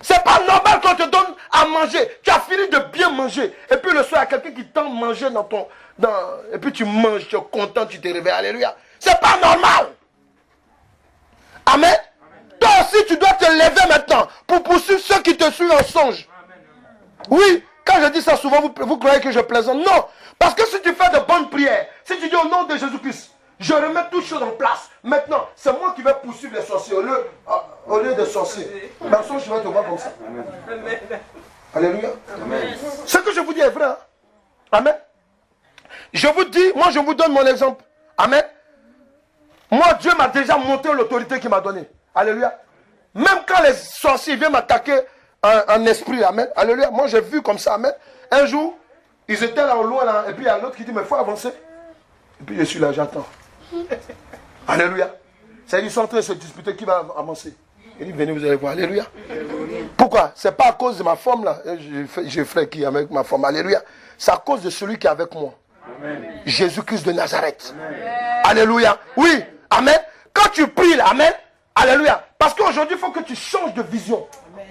C'est pas normal qu'on te donne à manger. Tu as fini de bien manger. Et puis le soir, il y a quelqu'un qui tente manger et puis tu manges, tu es content, tu te réveilles. Alléluia. C'est pas normal. Amen. Toi aussi, tu dois te lever maintenant pour poursuivre ceux qui te suivent en songe. Oui, quand je dis ça souvent, vous croyez que je plaisante. Non. Parce que si tu fais de bonnes prières, si tu dis au nom de Jésus-Christ, je remets toutes choses en place. Maintenant, c'est moi qui vais poursuivre les sorciers au lieu des sorciers. Personne, je vais te voir comme ça. Amen. Alléluia. Amen. Ce que je vous dis est vrai. Hein? Amen. Je vous dis, moi je vous donne mon exemple. Amen. Moi, Dieu m'a déjà montré l'autorité qu'il m'a donnée. Alléluia. Même quand les sorciers viennent m'attaquer en esprit. Amen. Alléluia. Moi, j'ai vu comme ça. Amen. Un jour, ils étaient là au loin. Là, et puis il y a l'autre qui dit, mais il faut avancer. Et puis je suis là, j'attends. Alléluia. Ils sont en train de se disputer qui va avancer. Il dit, venez, vous allez voir. Alléluia. Pourquoi? C'est pas à cause de ma forme là. J'ai frère qui est avec ma forme. Alléluia. C'est à cause de celui qui est avec moi. Jésus-Christ de Nazareth. Amen. Alléluia. Oui. Amen. Quand tu pries là, amen. Alléluia. Parce qu'aujourd'hui, il faut que tu changes de vision. Amen.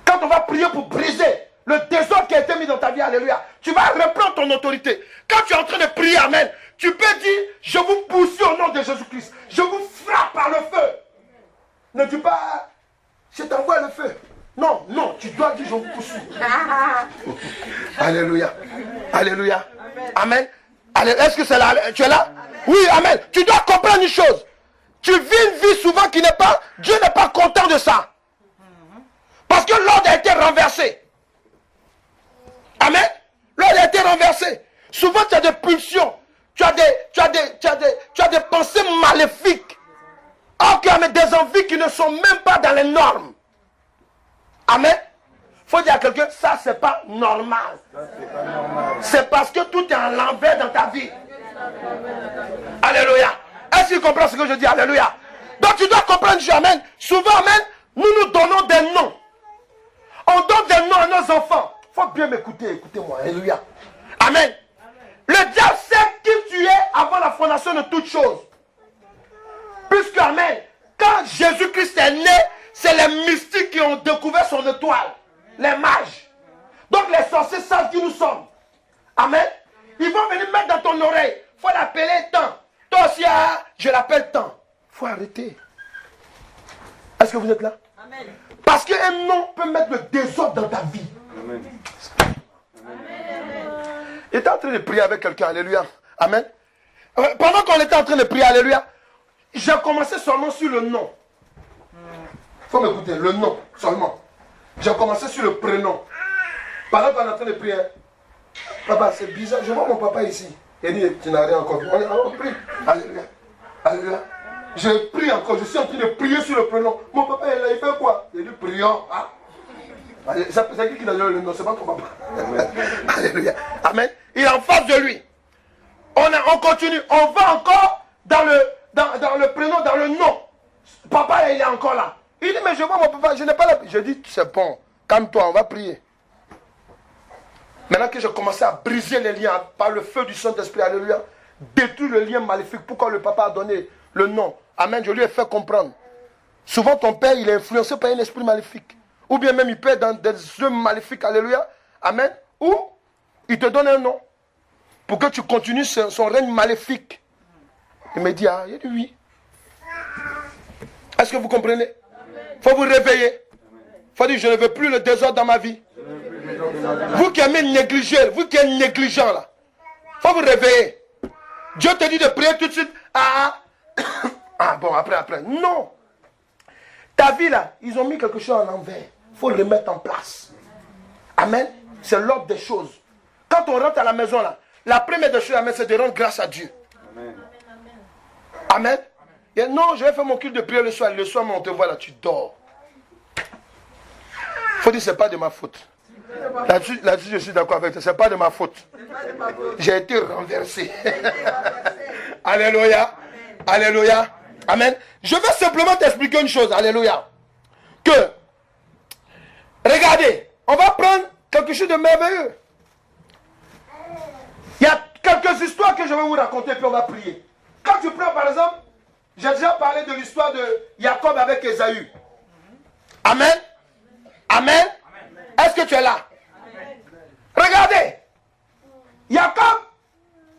Quand on va prier pour briser le désordre qui a été mis dans ta vie, alléluia, tu vas reprendre ton autorité. Quand tu es en train de prier, amen, tu peux dire, je vous poursuis au nom de Jésus-Christ. Je vous frappe par le feu. Ne dis pas, je t'envoie le feu. Non, non, tu dois dire, je vous poursuis. Alléluia. Alléluia. Amen. Est-ce que c'est là? Tu es là? Amen. Oui, amen. Tu dois comprendre une chose. Tu vis une vie souvent qui n'est pas, Dieu n'est pas content de ça. Parce que l'ordre a été renversé. Amen. L'ordre a été renversé. Souvent tu as des pulsions. Tu as des pensées maléfiques. Or tu as des envies qui ne sont même pas dans les normes. Amen. Il faut dire à quelqu'un, ça c'est pas normal. C'est parce que tout est en l'envers dans ta vie. Alléluia. Est-ce que tu comprends ce que je dis? Alléluia. Donc tu dois comprendre, amen. Souvent, amen, nous donnons des noms. On donne des noms à nos enfants. Il faut bien m'écouter, écoutez-moi. Alléluia. Amen. Le diable sait qui tu es avant la fondation de toutes choses. Puisque, amen, quand Jésus-Christ est né, c'est les mystiques qui ont découvert son étoile. Les mages. Donc les sorciers savent qui nous sommes. Amen. Ils vont venir mettre dans ton oreille. Il faut l'appeler temps. Toi aussi, je l'appelle temps. Il faut arrêter. Est-ce que vous êtes là? Amen. Parce qu'un nom peut mettre le désordre dans ta vie. Amen. Il était en train de prier avec quelqu'un. Alléluia. Amen. Pendant qu'on était en train de prier, alléluia, j'ai commencé seulement sur le nom. Il faut m'écouter, le nom seulement. J'ai commencé sur le prénom. Pendant qu'on est en train de prier, papa, c'est bizarre, je vois mon papa ici. Il dit, tu n'as rien encore vu. On prie. Alléluia. Alléluia. Je prie encore, je suis en train de prier sur le prénom. Mon papa, il fait quoi? Il dit, prions. Ah. C'est qui donne le nom? C'est pas ton papa. Alléluia. Amen. Il est en face de lui. On continue. On va encore dans le prénom, dans le nom. papa, il est encore là. Il dit, mais je vois mon papa, je n'ai pas la... Je dis, c'est bon, calme-toi, on va prier. Maintenant que j'ai commencé à briser les liens par le feu du Saint-Esprit, alléluia, détruire le lien maléfique, pourquoi le papa a donné le nom. Amen, je lui ai fait comprendre. Souvent ton père, il est influencé par un esprit maléfique. Ou bien même il peut être dans des œuvres maléfiques, alléluia. Amen. Ou il te donne un nom pour que tu continues son règne maléfique. Il me dit, ah, il dit oui. Est-ce que vous comprenez? Il faut vous réveiller. Il faut dire, je ne veux plus le désordre dans ma vie. Vous qui aimez négliger, vous qui êtes négligent là, il faut vous réveiller. Dieu te dit de prier tout de suite. Ah bon, après. Non. Ta vie là, ils ont mis quelque chose en envers. Il faut le remettre en place. Amen. C'est l'ordre des choses. Quand on rentre à la maison là, la première des choses, amen, c'est de rendre grâce à Dieu. Amen. Amen. Et non, je vais faire mon culte de prière le soir. Le soir, on te voit là, tu dors. Il faut dire, ce n'est pas de ma faute. Là-dessus, je suis d'accord avec toi. Ce n'est pas de ma faute. J'ai été renversé. Alléluia. Alléluia. Amen. Je vais simplement t'expliquer une chose. Alléluia. Que, regardez, on va prendre quelque chose de merveilleux. Il y a quelques histoires que je vais vous raconter, puis on va prier. Quand tu prends, par exemple, j'ai déjà parlé de l'histoire de Jacob avec Ésaü. Amen. Amen. Est-ce que tu es là? Regardez. Jacob,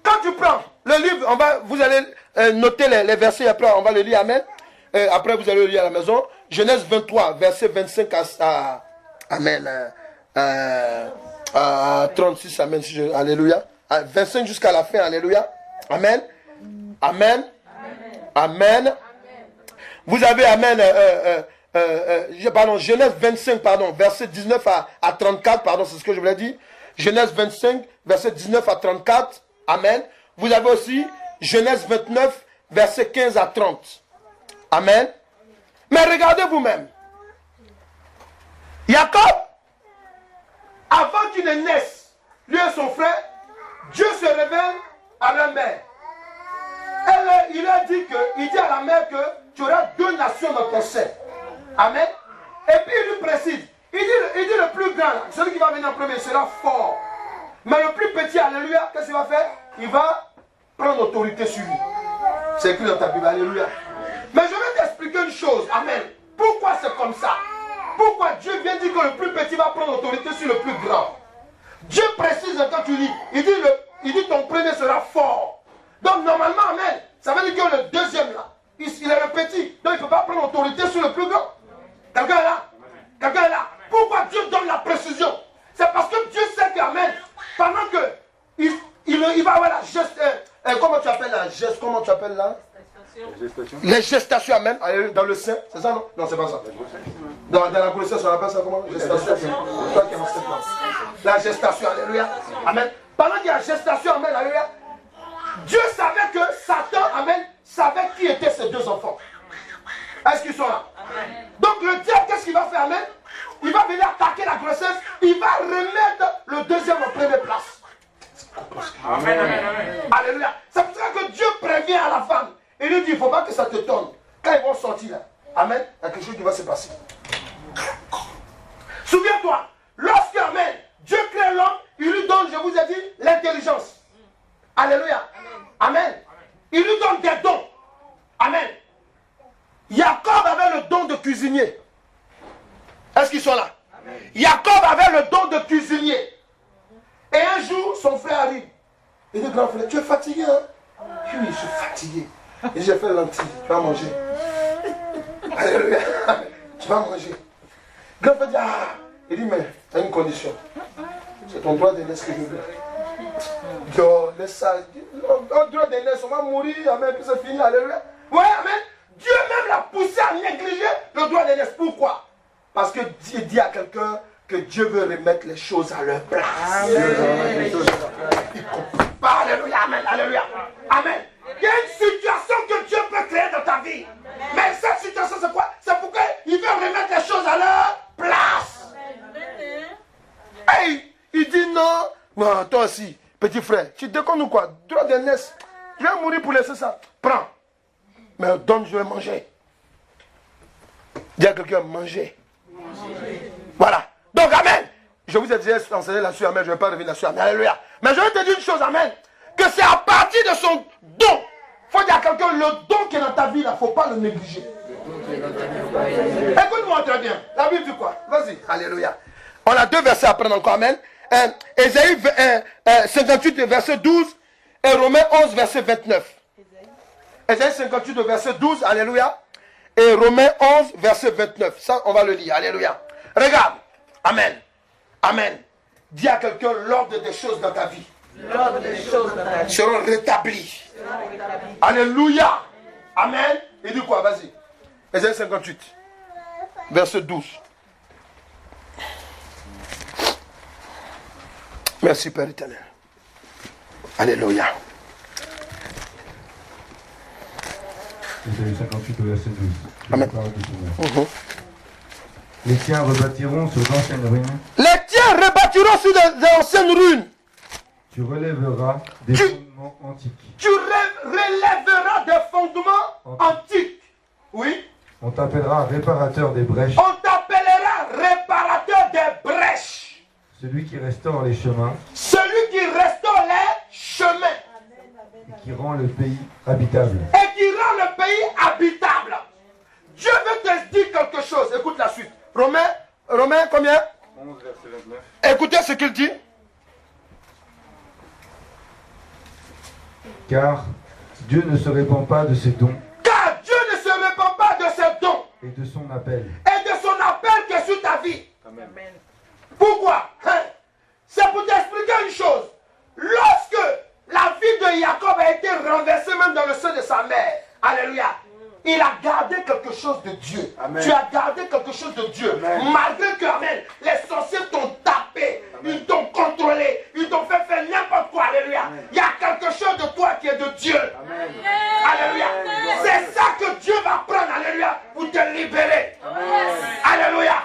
quand tu prends le livre, vous allez noter les versets, après on va le lire, amen. Après vous allez le lire à la maison. Genèse 23, verset 25 à amen. 36, amen. Alléluia. 25 jusqu'à la fin, alléluia. Amen. Amen. Amen. Vous avez, amen, Genèse 25, verset 19 à 34, c'est ce que je voulais dire. Genèse 25, verset 19 à 34. Amen. Vous avez aussi Genèse 29, verset 15 à 30. Amen. Mais regardez vous-même. Jacob, avant qu'il ne naisse, lui et son frère, Dieu se révèle à la mère. Il a dit il dit à la mère que tu auras 2 nations dans ton sein. Amen. Et puis il lui précise. Il dit le plus grand, celui qui va venir en premier sera fort. Mais le plus petit, alléluia, qu'est-ce qu'il va faire? Il va prendre autorité sur lui. C'est écrit dans ta Bible, alléluia. Mais je vais t'expliquer une chose, amen. Pourquoi c'est comme ça? Pourquoi Dieu vient dire que le plus petit va prendre autorité sur le plus grand? Dieu précise quand tu lis, il dit ton premier sera fort. Donc normalement, amen, ça veut dire que le deuxième là, il est le petit, donc il ne peut pas prendre autorité sur le plus grand. Quelqu'un est là? Quelqu'un est là? Pourquoi Dieu donne la précision? C'est parce que Dieu sait qu'amen, pendant que il va avoir la gestation, comment tu appelles la gestation? Comment tu appelles là? Les gestations, amen, dans le sein, c'est ça non? Non, c'est pas ça. Dans la grossesse, on appelle ça comment? Gestation. Toi qui es enceinte. La gestation, alléluia. Amen. Pendant qu'il y a la gestation, amen, alléluia, Dieu savait que Satan, amen, savait qui étaient ces 2 enfants. Est-ce qu'ils sont là? Amen. Donc le diable, qu'est-ce qu'il va faire, amen? Il va venir attaquer la grossesse, il va remettre le deuxième en première place. Amen, amen, amen. Alléluia. C'est pour ça que Dieu prévient à la femme. Il lui dit, il ne faut pas que ça te tourne. Quand ils vont sortir, là, amen, il y a quelque chose qui va se passer. Souviens-toi, lorsque, amen, Dieu crée l'homme, il lui donne, je vous ai dit, l'intelligence. Alléluia. Amen. Il lui donne des dons. Amen. Jacob avait le don de cuisinier. Est-ce qu'ils sont là? Amen. Jacob avait le don de cuisinier. Et un jour, son frère arrive. Il dit, grand frère, tu es fatigué, hein? Oui, je suis fatigué. Et j'ai fait lentilles, tu vas manger. Alléluia. Tu vas manger. Grand frère dit, ah. Il dit, mais tu as une condition. C'est ton droit d'aînesse que je veux. Dieu, laisse ça. On droit d'aînesse, on va mourir, amen, puis c'est fini, alléluia. Ouais, amen. Dieu même l'a poussé à négliger le droit d'aînesse. Pourquoi? Parce que Dieu dit à quelqu'un que Dieu veut remettre les choses à leur place. Amen. Il ne comprend pas, alléluia, amen, alléluia. Amen. Il y a une situation que Dieu peut créer dans ta vie. Mais cette situation, c'est quoi? C'est pourquoi il veut remettre les choses à leur place. Hey, il dit non. Non, toi aussi, petit frère, tu déconnes ou quoi? Droit d'aînesse. Je vais mourir pour laisser ça. Prends. Mais donne, je vais manger. Dis à quelqu'un, manger. Voilà. Donc, amen. Je vous ai déjà enseigné là-dessus, amen. Je ne vais pas revenir là-dessus, amen. Alléluia. Mais je vais te dire une chose, amen. Que c'est à partir de son don. Il faut dire à quelqu'un, le don qui est dans ta vie, il ne faut pas le négliger. Écoute-moi très bien. La Bible dit quoi? Vas-y. Alléluia. On a 2 versets à prendre encore, amen. Ésaïe 58, verset 12. Et Romains 11, verset 29. Ésaïe 58, verset 12. Alléluia. Et Romains 11, verset 29. Ça, on va le lire. Alléluia. Regarde. Amen. Amen. Dis à quelqu'un, l'ordre des choses dans ta vie seront rétablis. Alléluia. Amen. Il dit quoi? Vas-y. Ésaïe 58, verset 12. Merci Père éternel. Alléluia. Ésaïe 58, verset 12. Amen. Les tiens rebâtiront sur d'anciennes ruines. Les tiens rebâtiront sur d'anciennes ruines. Tu relèveras des fondements antiques. Tu relèveras des fondements antiques. Oui. On t'appellera réparateur des brèches. On t'appellera réparateur des brèches. Celui qui restaure les chemins. Celui qui restaure les chemins. Et qui rend le pays habitable. Et qui rend le pays habitable. Dieu veut te dire quelque chose. Écoute la suite. Romains combien? 11, verset 29. Écoutez ce qu'il dit. Car Dieu ne se répand pas de ses dons. Car Dieu ne se répand pas de ses dons. Et de son appel. Et de son appel qui est sur ta vie. Amen. Pourquoi? C'est pour t'expliquer une chose. Lorsque la vie de Jacob a été renversée même dans le sein de sa mère. Alléluia. Il a gardé quelque chose de Dieu. Amen. Tu as gardé quelque chose de Dieu. Amen. Malgré que, amen, les sorciers t'ont tapé, amen, ils t'ont contrôlé, ils t'ont fait faire n'importe quoi. Alléluia. Il y a quelque chose de toi qui est de Dieu. Amen. Alléluia. C'est ça que Dieu va prendre, alléluia, pour te libérer. Amen. Alléluia.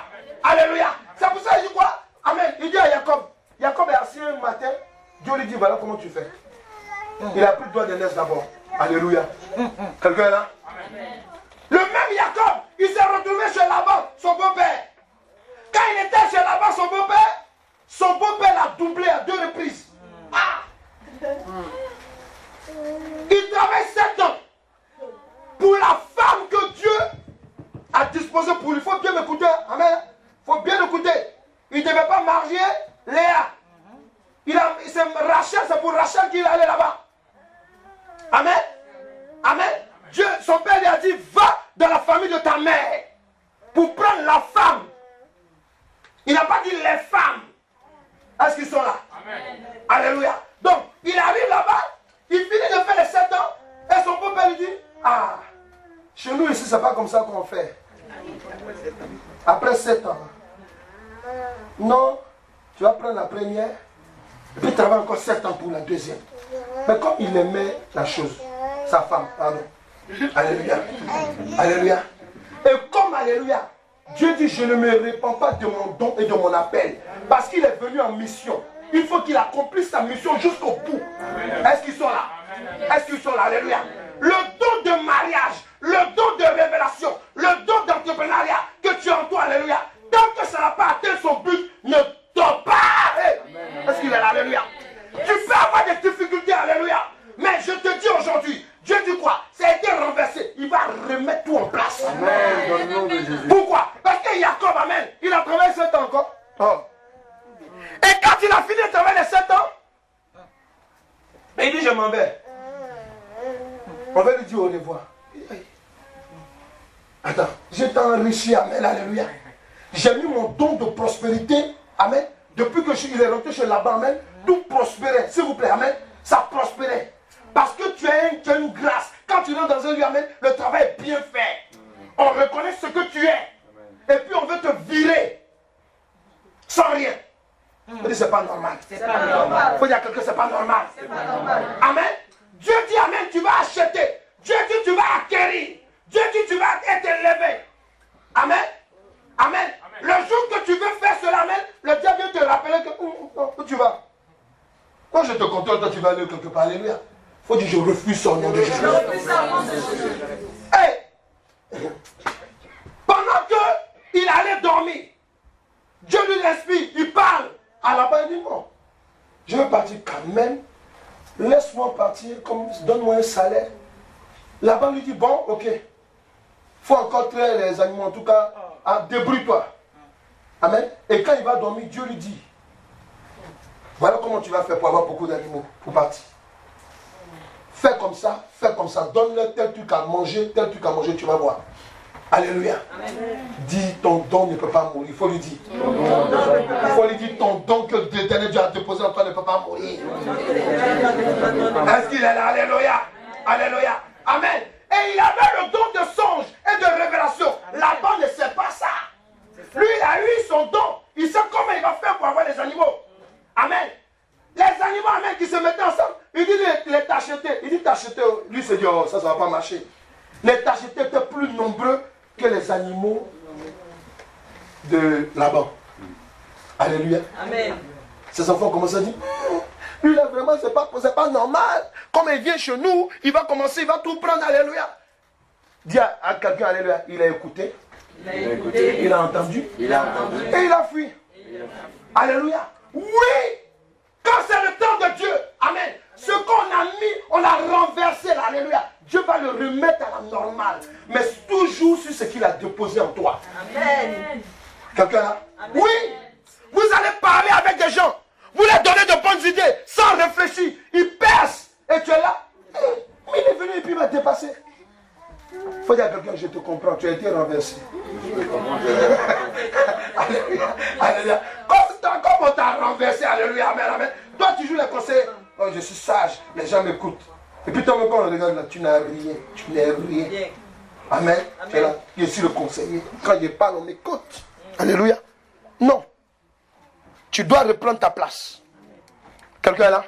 Alléluia. C'est pour ça qu'il dit quoi? Amen. Il dit à Jacob. Jacob est assis un matin. Dieu lui dit, voilà comment tu fais. Il a pris le doigt de l'aise d'abord. Alléluia. Quelqu'un est là? Le même Jacob, il s'est retrouvé chez Laban, son beau-père. Quand il était chez Laban, son beau-père l'a doublé à 2 reprises. Ah! Il travaille 7 ans pour la femme que Dieu a disposée pour lui. Il faut bien m'écouter. Amen. Il faut bien écouter. Il ne devait pas marier Léa. C'est Rachel, c'est pour Rachel qu'il allait là-bas. Amen. Amen. Dieu, son père lui a dit, va dans la famille de ta mère pour prendre la femme. Il n'a pas dit les femmes. Est-ce qu'ils sont là? Amen. Alléluia. Donc, il arrive là-bas, il finit de faire les 7 ans, et son beau-père lui dit, ah, chez nous ici, c'est pas comme ça qu'on fait. Après 7 ans, non, tu vas prendre la première, et puis tu travailles encore 7 ans pour la deuxième. Mais comme il aimait la chose, sa femme, pardon. Alléluia. Alléluia. Et comme, alléluia, Dieu dit, je ne me répands pas de mon don et de mon appel. Parce qu'il est venu en mission. Il faut qu'il accomplisse sa mission jusqu'au bout. Est-ce qu'ils sont là? Est-ce qu'ils sont là? Alléluia. Le don de mariage, le don de révélation, le don d'entrepreneuriat que tu as en toi, alléluia. Tant que ça n'a pas atteint son but, ne dors pas. Hey. Est-ce qu'il est là? Alléluia. Tu peux avoir des difficultés, alléluia. Mais je te dis aujourd'hui, Dieu dit quoi? Ça a été renversé. Il va remettre tout en place. Amen. Dans le nom de Jésus. Pourquoi? Parce que Jacob, amen, il a travaillé 7 ans encore. Oh. Et quand il a fini de travailler les 7 ans, il dit, je m'en vais. On va lui dire au revoir. Attends, je t'ai enrichi, amen, alléluia. J'ai mis mon don de prospérité, amen. Depuis qu'il est rentré chez Laban, amen, tout prospérait. S'il vous plaît, amen, ça prospérait. Parce que tu as une grâce. Quand tu rentres dans un lieu, amen, le travail est bien fait. On reconnaît ce que tu es. Et puis on veut te virer. Sans rien. Il dit, c'est pas normal. C'est pas normal. Il faut dire à quelqu'un, c'est pas normal. C'est pas normal. Amen. Dieu dit, amen, tu vas acheter. Dieu dit, tu vas acquérir. Dieu dit, tu vas être élevé. Amen. Amen. Le jour que tu veux faire cela, amen, le diable vient te rappeler que où tu vas. Quand je te contrôle, toi tu vas aller quelque part. Alléluia. Il faut dire, je refuse son nom de Jésus. Je refuse son nom de Jésus. Hey. Pendant que il allait dormir. Dieu lui respire, il parle. À la bas, il dit non. Je veux partir quand même. Laisse-moi partir, donne-moi un salaire. Là-bas, lui dit bon, ok. Il faut encore traire les animaux, en tout cas, débrouille-toi. Amen. Et quand il va dormir, Dieu lui dit, voilà comment tu vas faire pour avoir beaucoup d'animaux, pour partir. Fais comme ça, donne-leur tel truc à manger, tu vas voir. Alléluia. Amen. Dis, ton don ne peut pas mourir. Il faut lui dire. Il faut lui dire, ton don que l'Éternel Dieu a déposé en toi ne peut pas mourir. Est-ce qu'il est là? Alléluia. Alléluia. Amen. Et il avait le don de songe et de révélation. Laban ne sait pas ça. Lui, il a eu son don. Il sait comment il va faire pour avoir les animaux. Amen. Les animaux, amen, qui se mettaient ensemble. Il dit, les tachetés. Il dit, tachetés. Lui, il se dit, oh, ça ne va pas marcher. Les tachetés étaient plus nombreux que les animaux de Laban. Alléluia. Amen. Ses enfants commencent à dire, lui là vraiment c'est pas normal. Comme il vient chez nous, il va commencer, il va tout prendre. Alléluia. Dis à quelqu'un, alléluia, il a écouté. Il a entendu. Et il a fui. Alléluia. Oui. Quand c'est le temps de Dieu, amen. Ce qu'on a mis, on l'a renversé, alléluia. Dieu va le remettre à la normale. Mais toujours sur ce qu'il a déposé en toi. Amen. Quelqu'un là? Oui. Vous allez parler avec des gens. Vous leur donnez de bonnes idées, sans réfléchir. Ils percent. Et tu es là. Mais il est venu et puis il m'a dépassé. Il faut dire à quelqu'un, je te comprends, tu as été renversé. Alléluia. Alléluia. Comme on t'a renversé, alléluia, amen, amen. Toi, tu joues les conseils. Oh, je suis sage, les gens m'écoutent. Et puis toi, quand on regarde là, tu n'as rien. Tu n'es rien. Amen. Tu es là, je suis le conseiller. Quand je parle, on m'écoute. Alléluia. Non. Tu dois reprendre ta place. Quelqu'un est là?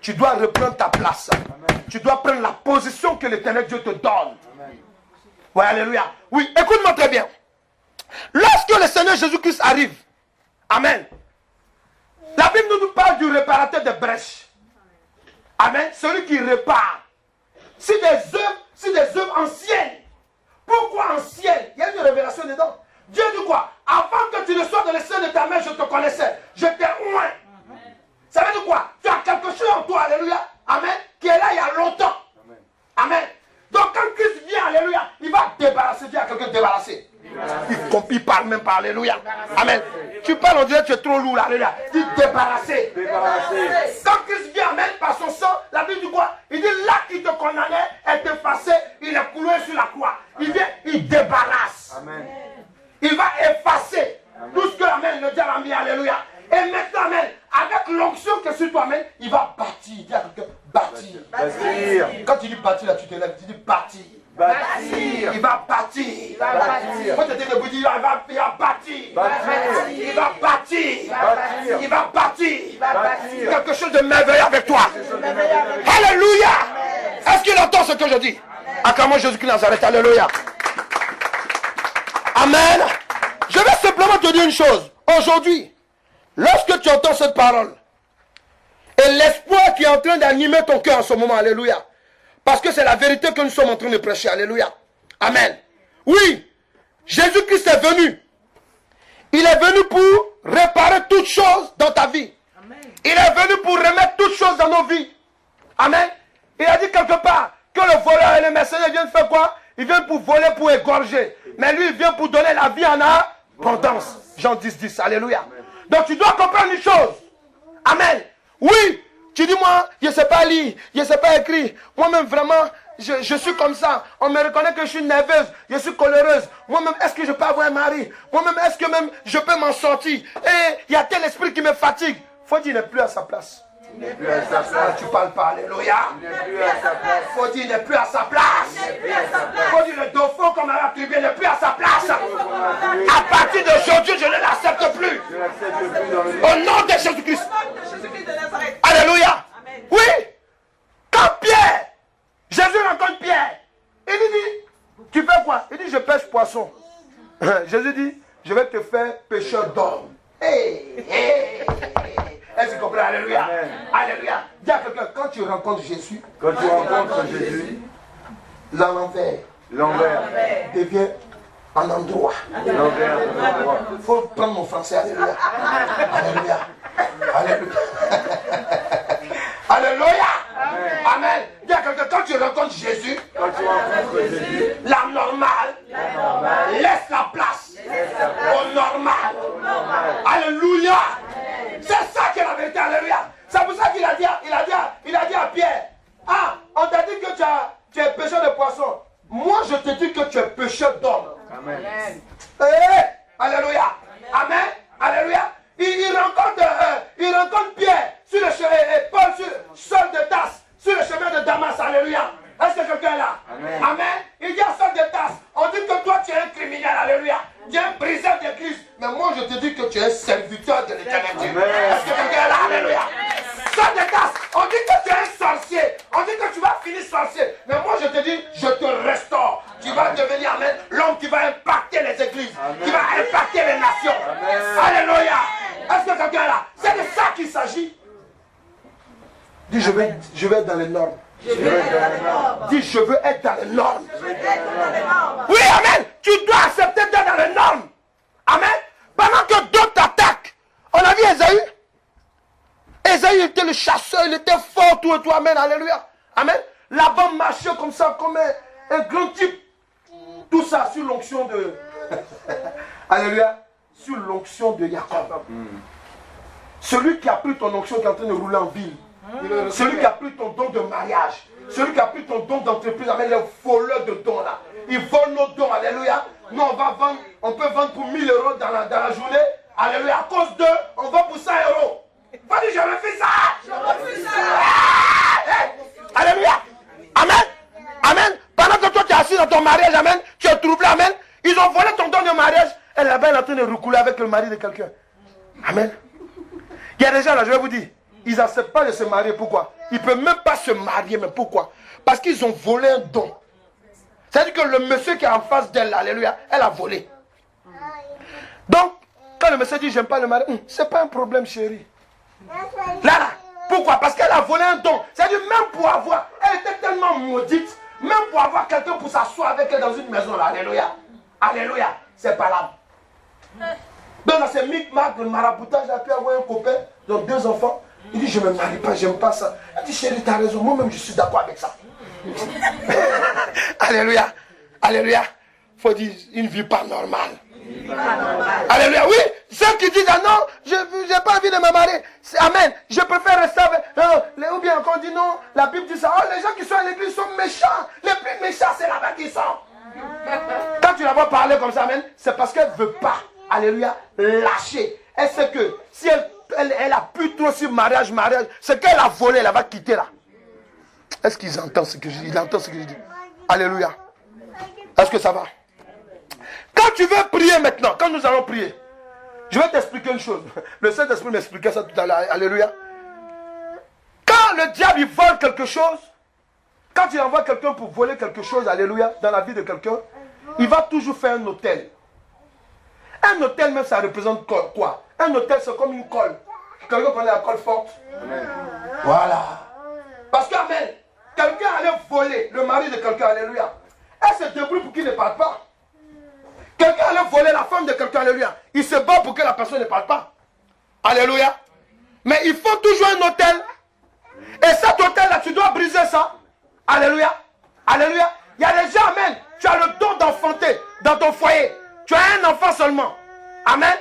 Tu dois reprendre ta place. Amen. Tu dois prendre la position que l'Éternel Dieu te donne. Oui, alléluia. Oui, écoute-moi très bien. Lorsque le Seigneur Jésus-Christ arrive, amen. La Bible nous parle du réparateur de brèches. Amen. Celui qui répare. Si des œuvres anciennes. Pourquoi anciennes? Il y a une révélation dedans. Dieu dit quoi? Avant que tu ne sois dans le sein de ta mère, je te connaissais. Je t'ai oint. Ça veut dire quoi? Tu as quelque chose en toi, alléluia. Amen. Qui est là il y a longtemps. Amen. Donc quand Christ vient, alléluia, il va débarrasser. Dis à quelqu'un débarrasser. Il parle même pas, alléluia. Amen. Tu parles, on dirait que tu es trop lourd, alléluia. Dis débarrasser. Quand Christ vient, amen, par son sang, la Bible dit quoi? Il dit là qui te condamnait est effacé, il est coulé sur la croix. Il vient, il débarrasse. Amen. Il va effacer tout ce que amen, le diable a mis, alléluia. Et maintenant, amen, avec l'onction que sur toi, amen, il va bâtir. Dis à quelqu'un, bâtir. Bâtir. Quand tu dis bâtir, là, tu te lèves, tu dis bâtir. Bâtir. Il va bâtir. Il va bâtir. Quand tu dis debout, il va bâtir. Il va bâtir. Il va bâtir. Quelque chose de merveilleux avec toi. Alléluia. Est-ce qu'il entend ce que je dis? Acclamons Jésus-Christ Nazareth. Alléluia. Amen. Je vais simplement te dire une chose. Aujourd'hui, lorsque tu entends cette parole, et l'espoir qui est en train d'animer ton cœur en ce moment, alléluia. Parce que c'est la vérité que nous sommes en train de prêcher, alléluia. Amen. Oui, Jésus-Christ est venu. Il est venu pour réparer toutes choses dans ta vie. Amen. Il est venu pour remettre toutes choses dans nos vies. Amen. Il a dit quelque part que le voleur et le mercenaire viennent faire quoi? Ils viennent pour voler, pour égorger. Mais lui, il vient pour donner la vie en abondance. Jean 10, 10. Alléluia. Amen. Donc tu dois comprendre une chose. Amen. Oui, tu dis moi, je ne sais pas lire, je ne sais pas écrire. Moi-même vraiment, je suis comme ça. On me reconnaît que je suis nerveuse, je suis coléreuse. Moi-même, est-ce que je peux avoir un mari? Moi-même, est-ce que même je peux m'en sortir? Et il y a tel esprit qui me fatigue. Faut dire, il n'est plus à sa place. Il n'est plus à sa place. Tu parles pas, alléluia. Il n'est plus à sa place. Faut dire, il n'est plus à sa place. Faut dire, le dauphin qu'on m'a attribué n'est plus à sa place. À partir d'aujourd'hui, je ne l'accepte plus. Au nom de Jésus-Christ. Alléluia. Oui. Quand Pierre, Jésus rencontre Pierre, il lui dit, tu fais quoi? Il dit, je pêche poisson. Jésus dit, je vais te faire pêcheur d'hommes. Hey, hey. Est-ce que tu comprends? Alléluia. Amen. Alléluia. Dis à quelqu'un, quand tu rencontres Jésus, Jésus, l'envers devient en endroit. Il faut prendre mon français. Alléluia. Alléluia. Alléluia. Alléluia. Amen. Dis à quelqu'un, quand tu rencontres Jésus, la normale laisse la place au normal. Alléluia. C'est ça qui est la vérité. Alléluia. C'est pour ça qu'il a dit à Pierre, ah, on t'a dit que tu es pêcheur de poissons. Moi, je te dis que tu es pêcheur d'hommes. Amen. Alléluia. Amen. Alléluia. Il rencontre Pierre sur le chemin, et Paul sur Saul de Tarse, sur le chemin de Damas. Alléluia. Est-ce que quelqu'un est là? Amen. Amen. Il dit à Saul de Tarse, on dit que toi tu es un criminel. Alléluia. Tu es un briseur d'église. Mais moi je te dis que tu es un serviteur de l'éternel Dieu. Est-ce que quelqu'un est là? Alléluia. Saul de Tarse, on dit que tu es un sorcier. On dit que tu vas finir sorcier. Mais moi je te dis, je te restaure. Tu vas devenir, amen, l'homme qui va impacter les églises, amen, qui va impacter les nations. Amen. Alléluia. Est-ce que quelqu'un est là? C'est de ça qu'il s'agit. Dis, je vais être dans les normes. Dis, je veux être dans les normes. Oui, amen. Tu dois accepter d'être dans les normes. Amen. Pendant que d'autres t'attaquent. On a vu Esaü. Esaü était le chasseur, il était fort, tout et tout. Amen. Alléluia. Amen. Laban marchait comme ça, comme un grand type. Tout ça sur l'onction de... Alléluia. Sur l'onction de Jacob. Celui qui a pris ton onction qui est en train de rouler en ville. Celui qui a pris ton don de mariage. Celui qui a pris ton don d'entreprise. Amen. Les voleurs de dons là. Ils volent nos dons. Alléluia. Nous on va vendre. On peut vendre pour 1000 euros dans la journée. Alléluia. À cause d'eux, on vend pour 100 euros. Pas dit je refuse ça. Je refuse ça. Alléluia. Amen. Amen. Pendant que toi tu es assis dans ton mariage. Amen. Tu es troublé. Amen. Ils ont volé ton don de mariage. Et là-bas elle est en train de roucouler avec le mari de quelqu'un. Amen. Il y a des gens là, je vais vous dire. Ils n'acceptent pas de se marier. Pourquoi? Ils ne peuvent même pas se marier. Mais pourquoi? Parce qu'ils ont volé un don. C'est-à-dire que le monsieur qui est en face d'elle, alléluia, elle a volé. Donc, quand le monsieur dit j'aime pas le mari, c'est pas un problème, chérie. Là, pourquoi? Parce qu'elle a volé un don. C'est-à-dire même pour avoir, elle était tellement maudite, même pour avoir quelqu'un pour s'asseoir avec elle dans une maison, là, alléluia. Alléluia, c'est pas là. Donc dans ces micmacs de maraboutage, elle a pu avoir un copain, donc 2 enfants. Il dit je ne me marie pas, j'aime pas ça. Elle dit chérie, tu as raison, moi-même je suis d'accord avec ça. Alléluia. Alléluia. Il faut dire une vie pas normale. Alléluia. Oui, ceux qui disent ah non, je n'ai pas envie de me marier. Amen. Je préfère rester avec. Ou bien quand on dit non, la Bible dit ça. Oh, les gens qui sont à l'église sont méchants. Les plus méchants, c'est là-bas qu'ils sont. Quand tu la vois parler comme ça, amen, c'est parce qu'elle ne veut pas, alléluia, lâcher. Elle sait que si elle a plus trop sur mariage, c'est qu'elle a volé, elle va quitter là. Est-ce qu'ils entendent ce que je dis? Il entend ce que je dis. Alléluia. Est-ce que ça va? Quand tu veux prier maintenant, quand nous allons prier, je vais t'expliquer une chose. Le Saint-Esprit m'expliquait ça tout à l'heure. Alléluia. Quand le diable il vole quelque chose, quand il envoie quelqu'un pour voler quelque chose, alléluia, dans la vie de quelqu'un, il va toujours faire un hôtel. Un hôtel même, ça représente quoi? Un hôtel, c'est comme une colle. Quelqu'un connaît la colle forte? Amen. Voilà. Parce qu'amen, quelqu'un allait voler le mari de quelqu'un, alléluia. Elle se débrouille pour qu'il ne parle pas. Quelqu'un allait voler la femme de quelqu'un, alléluia. Il se bat pour que la personne ne parle pas. Alléluia. Mais il faut toujours un hôtel. Et cet hôtel-là, tu dois briser ça. Alléluia. Alléluia. Il y a des gens, amen. Tu as le don d'enfanter dans ton foyer. Tu as un enfant seulement. Amen.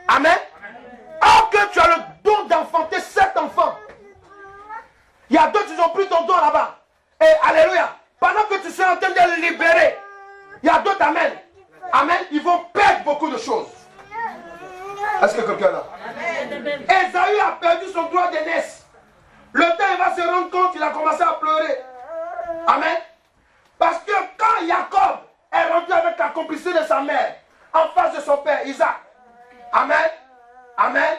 Amen. Or que tu as le don d'enfanter 7 enfants. Il y a d'autres qui ont pris ton don là-bas. Et alléluia. Pendant que tu seras en train de libérer, il y a d'autres, amen. Amen. Ils vont perdre beaucoup de choses. Est-ce que quelqu'un là? Esaü a perdu son droit d'aînesse. Le temps il va se rendre compte, il a commencé à pleurer. Amen. Parce que quand Jacob est rentré avec la complicité de sa mère, en face de son père, Isaac. Amen. Amen.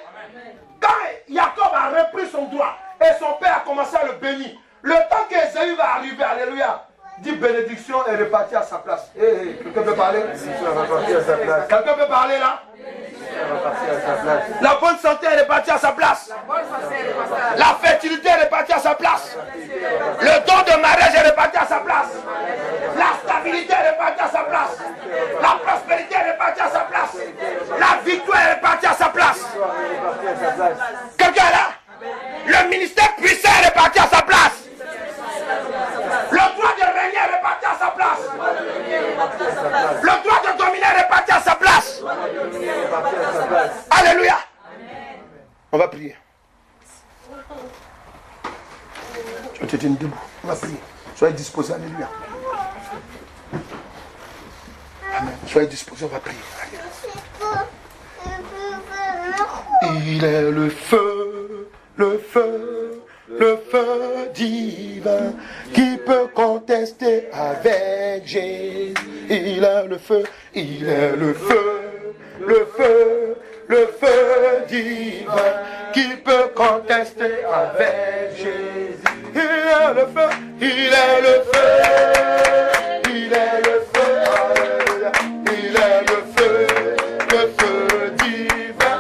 Quand Jacob a repris son droit et son père a commencé à le bénir, le temps qu'Esaü va arriver, alléluia, dit bénédiction est reparti à sa place. Quelqu'un peut parler? Quelqu'un peut parler là? La bonne santé est repartie à sa place. La fertilité est repartie à sa place. Le don de mariage est reparti à sa place. La stabilité est repartie à sa place. La prospérité Quelqu'un est là? Le ministère puissant est réparti à sa place. Le droit de régner est réparti à sa place. Le droit de dominer est réparti à sa place. Alléluia. On va prier. Je te tiens debout. On va prier. Soyez disposés. Alléluia. Amen. Soyez disposés. On va prier. Il est le feu, le feu, le feu divin qui peut contester avec Jésus. Il est le feu, il est le feu, le feu, le feu divin qui peut contester avec Jésus. Il est le feu, il est le feu, il est le feu, alléluia. Il est le feu divin,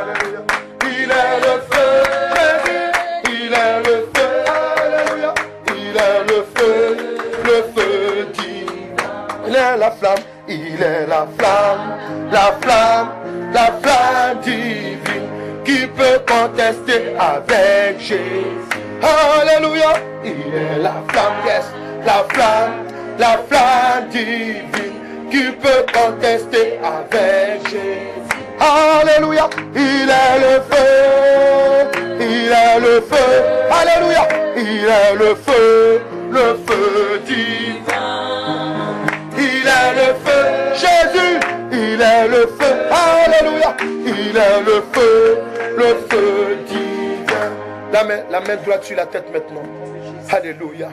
alléluia. Il est le feu, Jésus, il est le feu, alléluia. Il est le feu divin. Il est la flamme, il est la flamme, la flamme, la flamme divine qui peut contester avec Jésus. Alléluia, il est la flamme, yes, la flamme divine qui peut contester avec Jésus. Alléluia, il est le feu, il est le feu, alléluia, il est le feu divin. Il est le feu, Jésus, il est le feu, alléluia, il est le feu divin. La main droite sur la tête maintenant. Alléluia.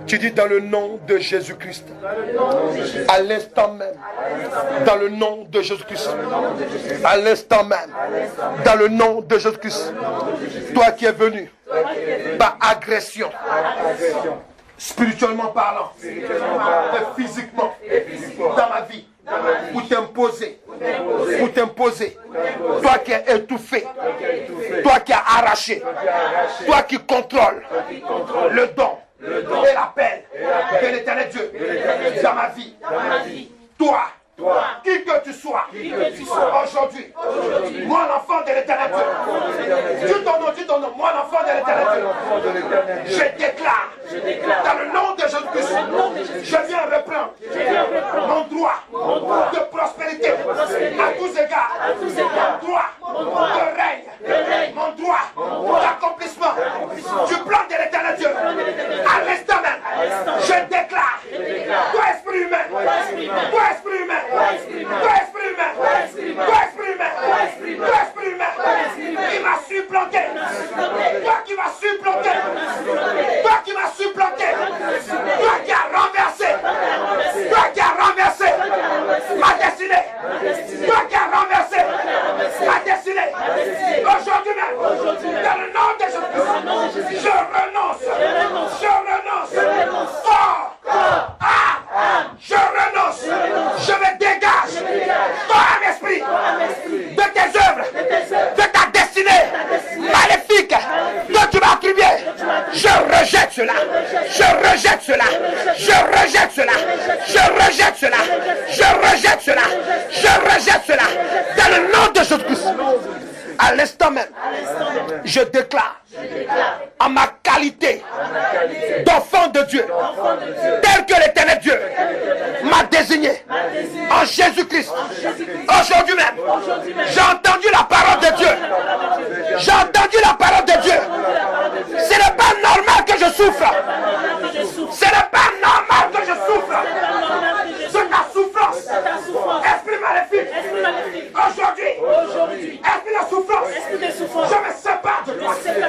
Tu dis dans le nom de Jésus-Christ. À l'instant même. Dans le nom de Jésus-Christ. À l'instant même. Dans le nom de Jésus-Christ. Toi qui es venu par agression. Spirituellement parlant. Et physiquement. Dans ma vie. Pour t'imposer. Toi qui es étouffé. Toi qui as arraché. Toi qui contrôle le don et l'appel de l'Éternel Dieu dans ma vie. Toi, qui que tu sois, aujourd'hui, moi l'enfant de l'Éternel Dieu. Dis ton nom, moi l'enfant de l'Éternel Dieu. Je déclare, dans le nom de Jésus-Christ, je viens reprendre mon droit de prospérité à tous égards, mon droit de règne, mon droit d'accomplissement du plan de l'Éternel Dieu. À l'instant même, je déclare, toi esprit humain, il m'a supplanté. Toi qui m'as supplanté. Toi qui m'as supplanté. Toi qui as renversé. Toi qui as renversé ma destinée. Toi qui as renversé ma destinée. Aujourd'hui même, dans le nom de Jésus, je renonce. Je renonce. Je me dégage. Toi, esprit, de tes œuvres, de ta destinée maléfique que tu m'as attribuée. Je rejette cela. Dans le nom de Jésus-Christ. À l'instant même, je déclare en ma qualité d'enfant de Dieu, tel que l'Éternel Dieu m'a désigné en Jésus-Christ. Aujourd'hui même, j'ai entendu la parole de Dieu. Ce n'est pas normal que je souffre. C'est ta souffrance. Esprit maléfique. Aujourd'hui, esprit de souffrance. Je me sépare de toi. Esprit de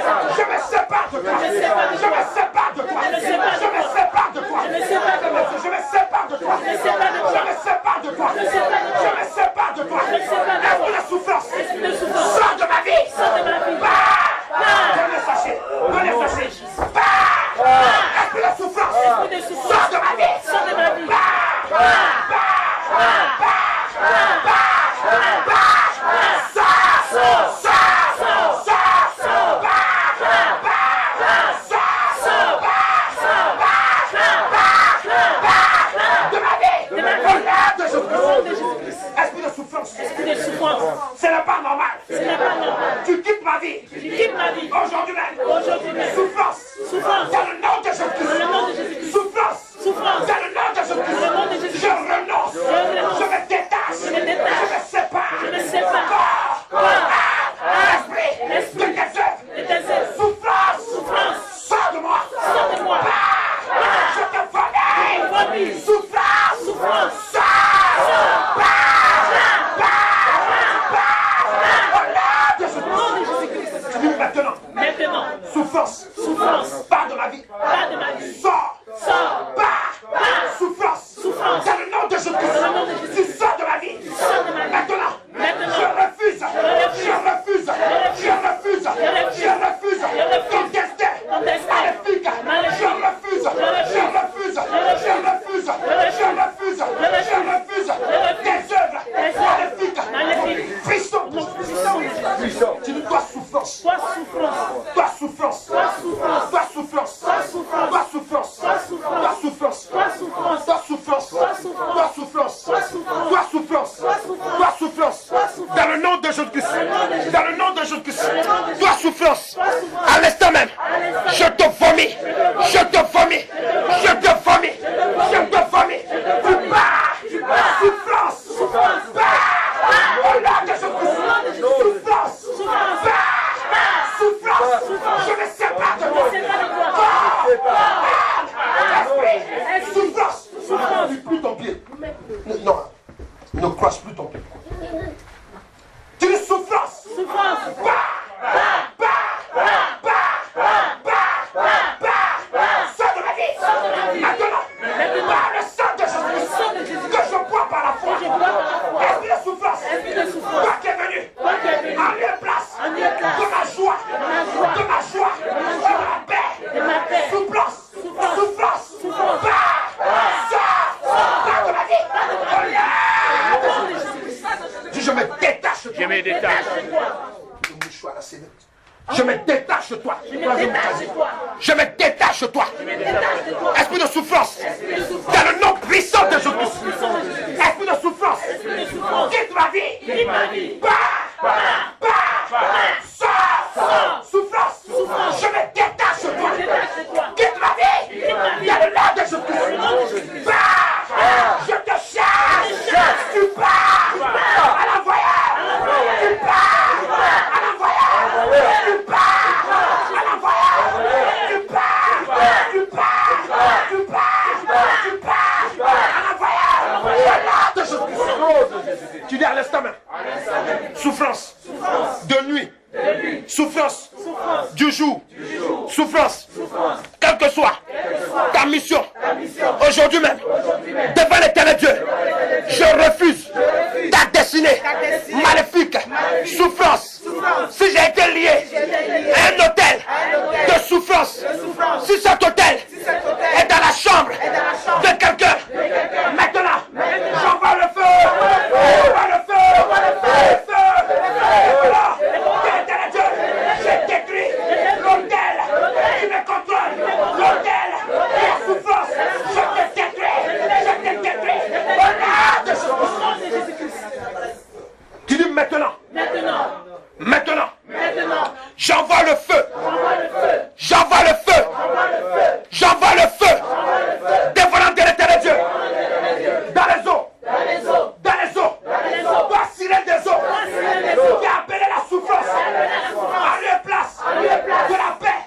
souffrance. Sors de ma vie. Donne le sachet. Esprit de souffrance. Sors de ma vie. Souffrance. Pas de ma vie. Sors. Souffrance. Dans le nom de Jésus-Christ. Tu sors de ma vie. Maintenant. Je refuse. Ton destin. Maléfique. Je refuse. Tes œuvres. Maléfiques. Puissant. Tu dois souffrance. Dans le nom de Jésus-Christ. Toi souffrance. À l'instant même. Je te vomis. Tu pars. Souffrance. Au nom de Jésus-Christ. Souffrance. Je me sépare de toi. Souffrance. Ne plus ton pied. Non. Ne croise plus ton pied. Tu dis souffrance. Sors de ma vie. Maintenant. Par le sang de Jésus que je bois par la foi. Esprit de souffrance. Toi qui es venu. En lieu et place. De ma joie. De ma paix. Souffrance. Sors de ma vie. Dis, je me détache de toi. Le mouchoir à la sellette. Je me détache de toi. Je me détache de toi. Esprit de souffrance. Dans le nom puissant de Jésus. Esprit de souffrance. Quitte ma vie. Sors. Souffrance. Je me détache de toi. Quitte ma vie. Dans le nom de Jésus. Je te chasse. Tu pars. À l'envoyeur. Tu pars. À l'envoyeur. Tu pars. À l'envoyeur. Tu pars. À l'envoyeur. Tu dis à l'instant même. Souffrance. De nuit. Souffrance. Du jour. Souffrance. Quelle que soit ta mission. Aujourd'hui même. Devant l'Éternel Dieu. Je refuse ta destinée maléfique. Souffrance. Si j'ai été lié à un hôtel de souffrance. Si cet hôtel est dans la chambre de quelqu'un. Maintenant. J'envoie le feu. J'ai détruit l'hôtel qui me contrôle, l'hôtel qui a souffrance. Je te détruis. Au nom de Jésus-Christ. Tu dis maintenant. J'envoie le feu. Des volants de l'Éternel Dieu. Dans les eaux. Toi, sirène des eaux. Qui a appelé la souffrance. En lieu et place. De la paix.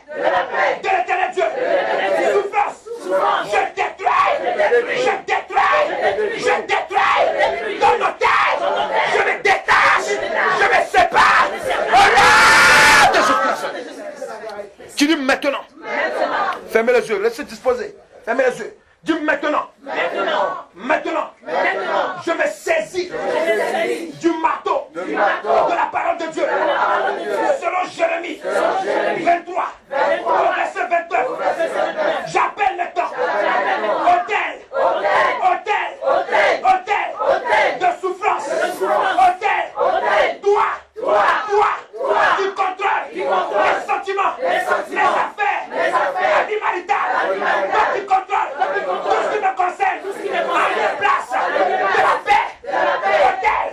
De l'Éternel Dieu. Souffrance. Je détruis. Ton hôtel. Je me détache. Je me sépare. Au nom de Jésus-Christ. Tu dis maintenant. Fermez les yeux. Laissez disposer. Fermez les yeux. Dis maintenant. Je me saisis du marteau de la parole de Dieu. Selon Jérémie 23, au verset 29. J'appelle le temps. Hôtel de souffrance. Hôtel. Toi. Du contrôle. Les sentiments. Les affaires. La vie maritale. Toi qui contrôle. Tout ce qui me concerne. En lieu et place de la paix. Hôtel.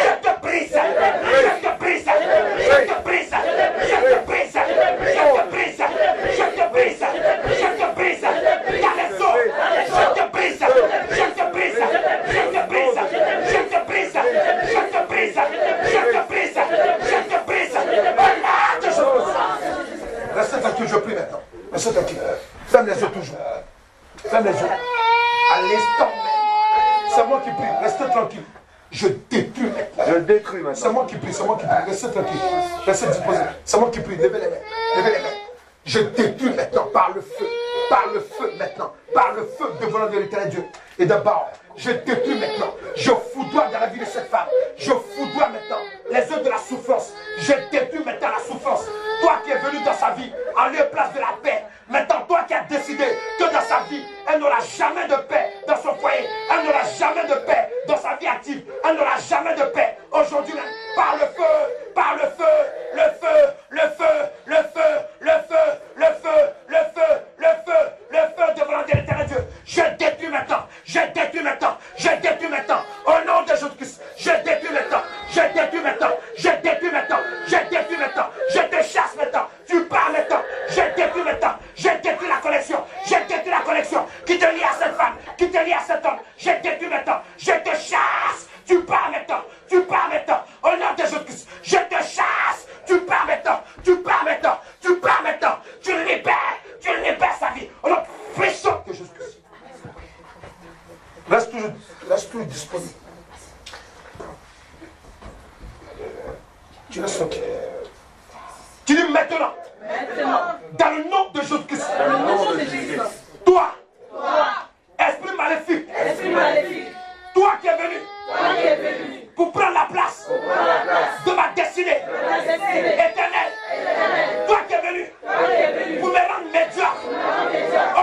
Je te brise. Dans les eaux. Je te brise. Restez tranquille, je prie maintenant. Restez tranquille. Ferme les yeux toujours. Ferme les yeux. À l'instant même. C'est moi qui prie. Restez tranquille. Je détruis maintenant. C'est moi qui prie. Restez tranquille. Restez disposé. C'est moi qui prie. Levez les mains. Je détruis maintenant par le feu maintenant, par le feu devant de l'Éternel Dieu. Et d'abord, je détruis maintenant, je foudoie dans la vie de cette femme, je foudoie maintenant les œuvres de la souffrance, je détruis maintenant la souffrance. Toi qui es venu dans sa vie en lieu et place de la paix, maintenant toi qui as décidé que dans sa vie, elle n'aura jamais de paix dans son foyer, elle n'aura jamais de paix dans sa vie active, elle n'aura jamais de paix. Aujourd'hui même, par le feu, par le feu, le feu, le feu, le feu, le feu, le feu, le feu, le feu, le feu devant l'Éternel Dieu. Je détruis maintenant, je détruis maintenant, je détruis maintenant, au nom de Jésus-Christ, je détruis maintenant, je détruis maintenant, je détruis maintenant, je détruis maintenant, je te chasse maintenant, tu pars maintenant, je détruis maintenant, je détruis la connexion, je détruis la connexion qui te lie à cette femme, qui te lie à cet homme, je détruis maintenant, je te chasse, tu pars maintenant, tu pars maintenant, au nom de Jésus-Christ, je te chasse, tu pars maintenant, tu pars maintenant, tu pars maintenant, tu libères sa vie, au nom puissant de Jésus-Christ. Reste toujours disponible. Tu restes tranquille. Tu dis maintenant, dans le nom de Jésus-Christ, toi, esprit maléfique, toi qui es venu pour prendre la place de ma destinée éternelle, toi qui es venu pour me rendre médiocre,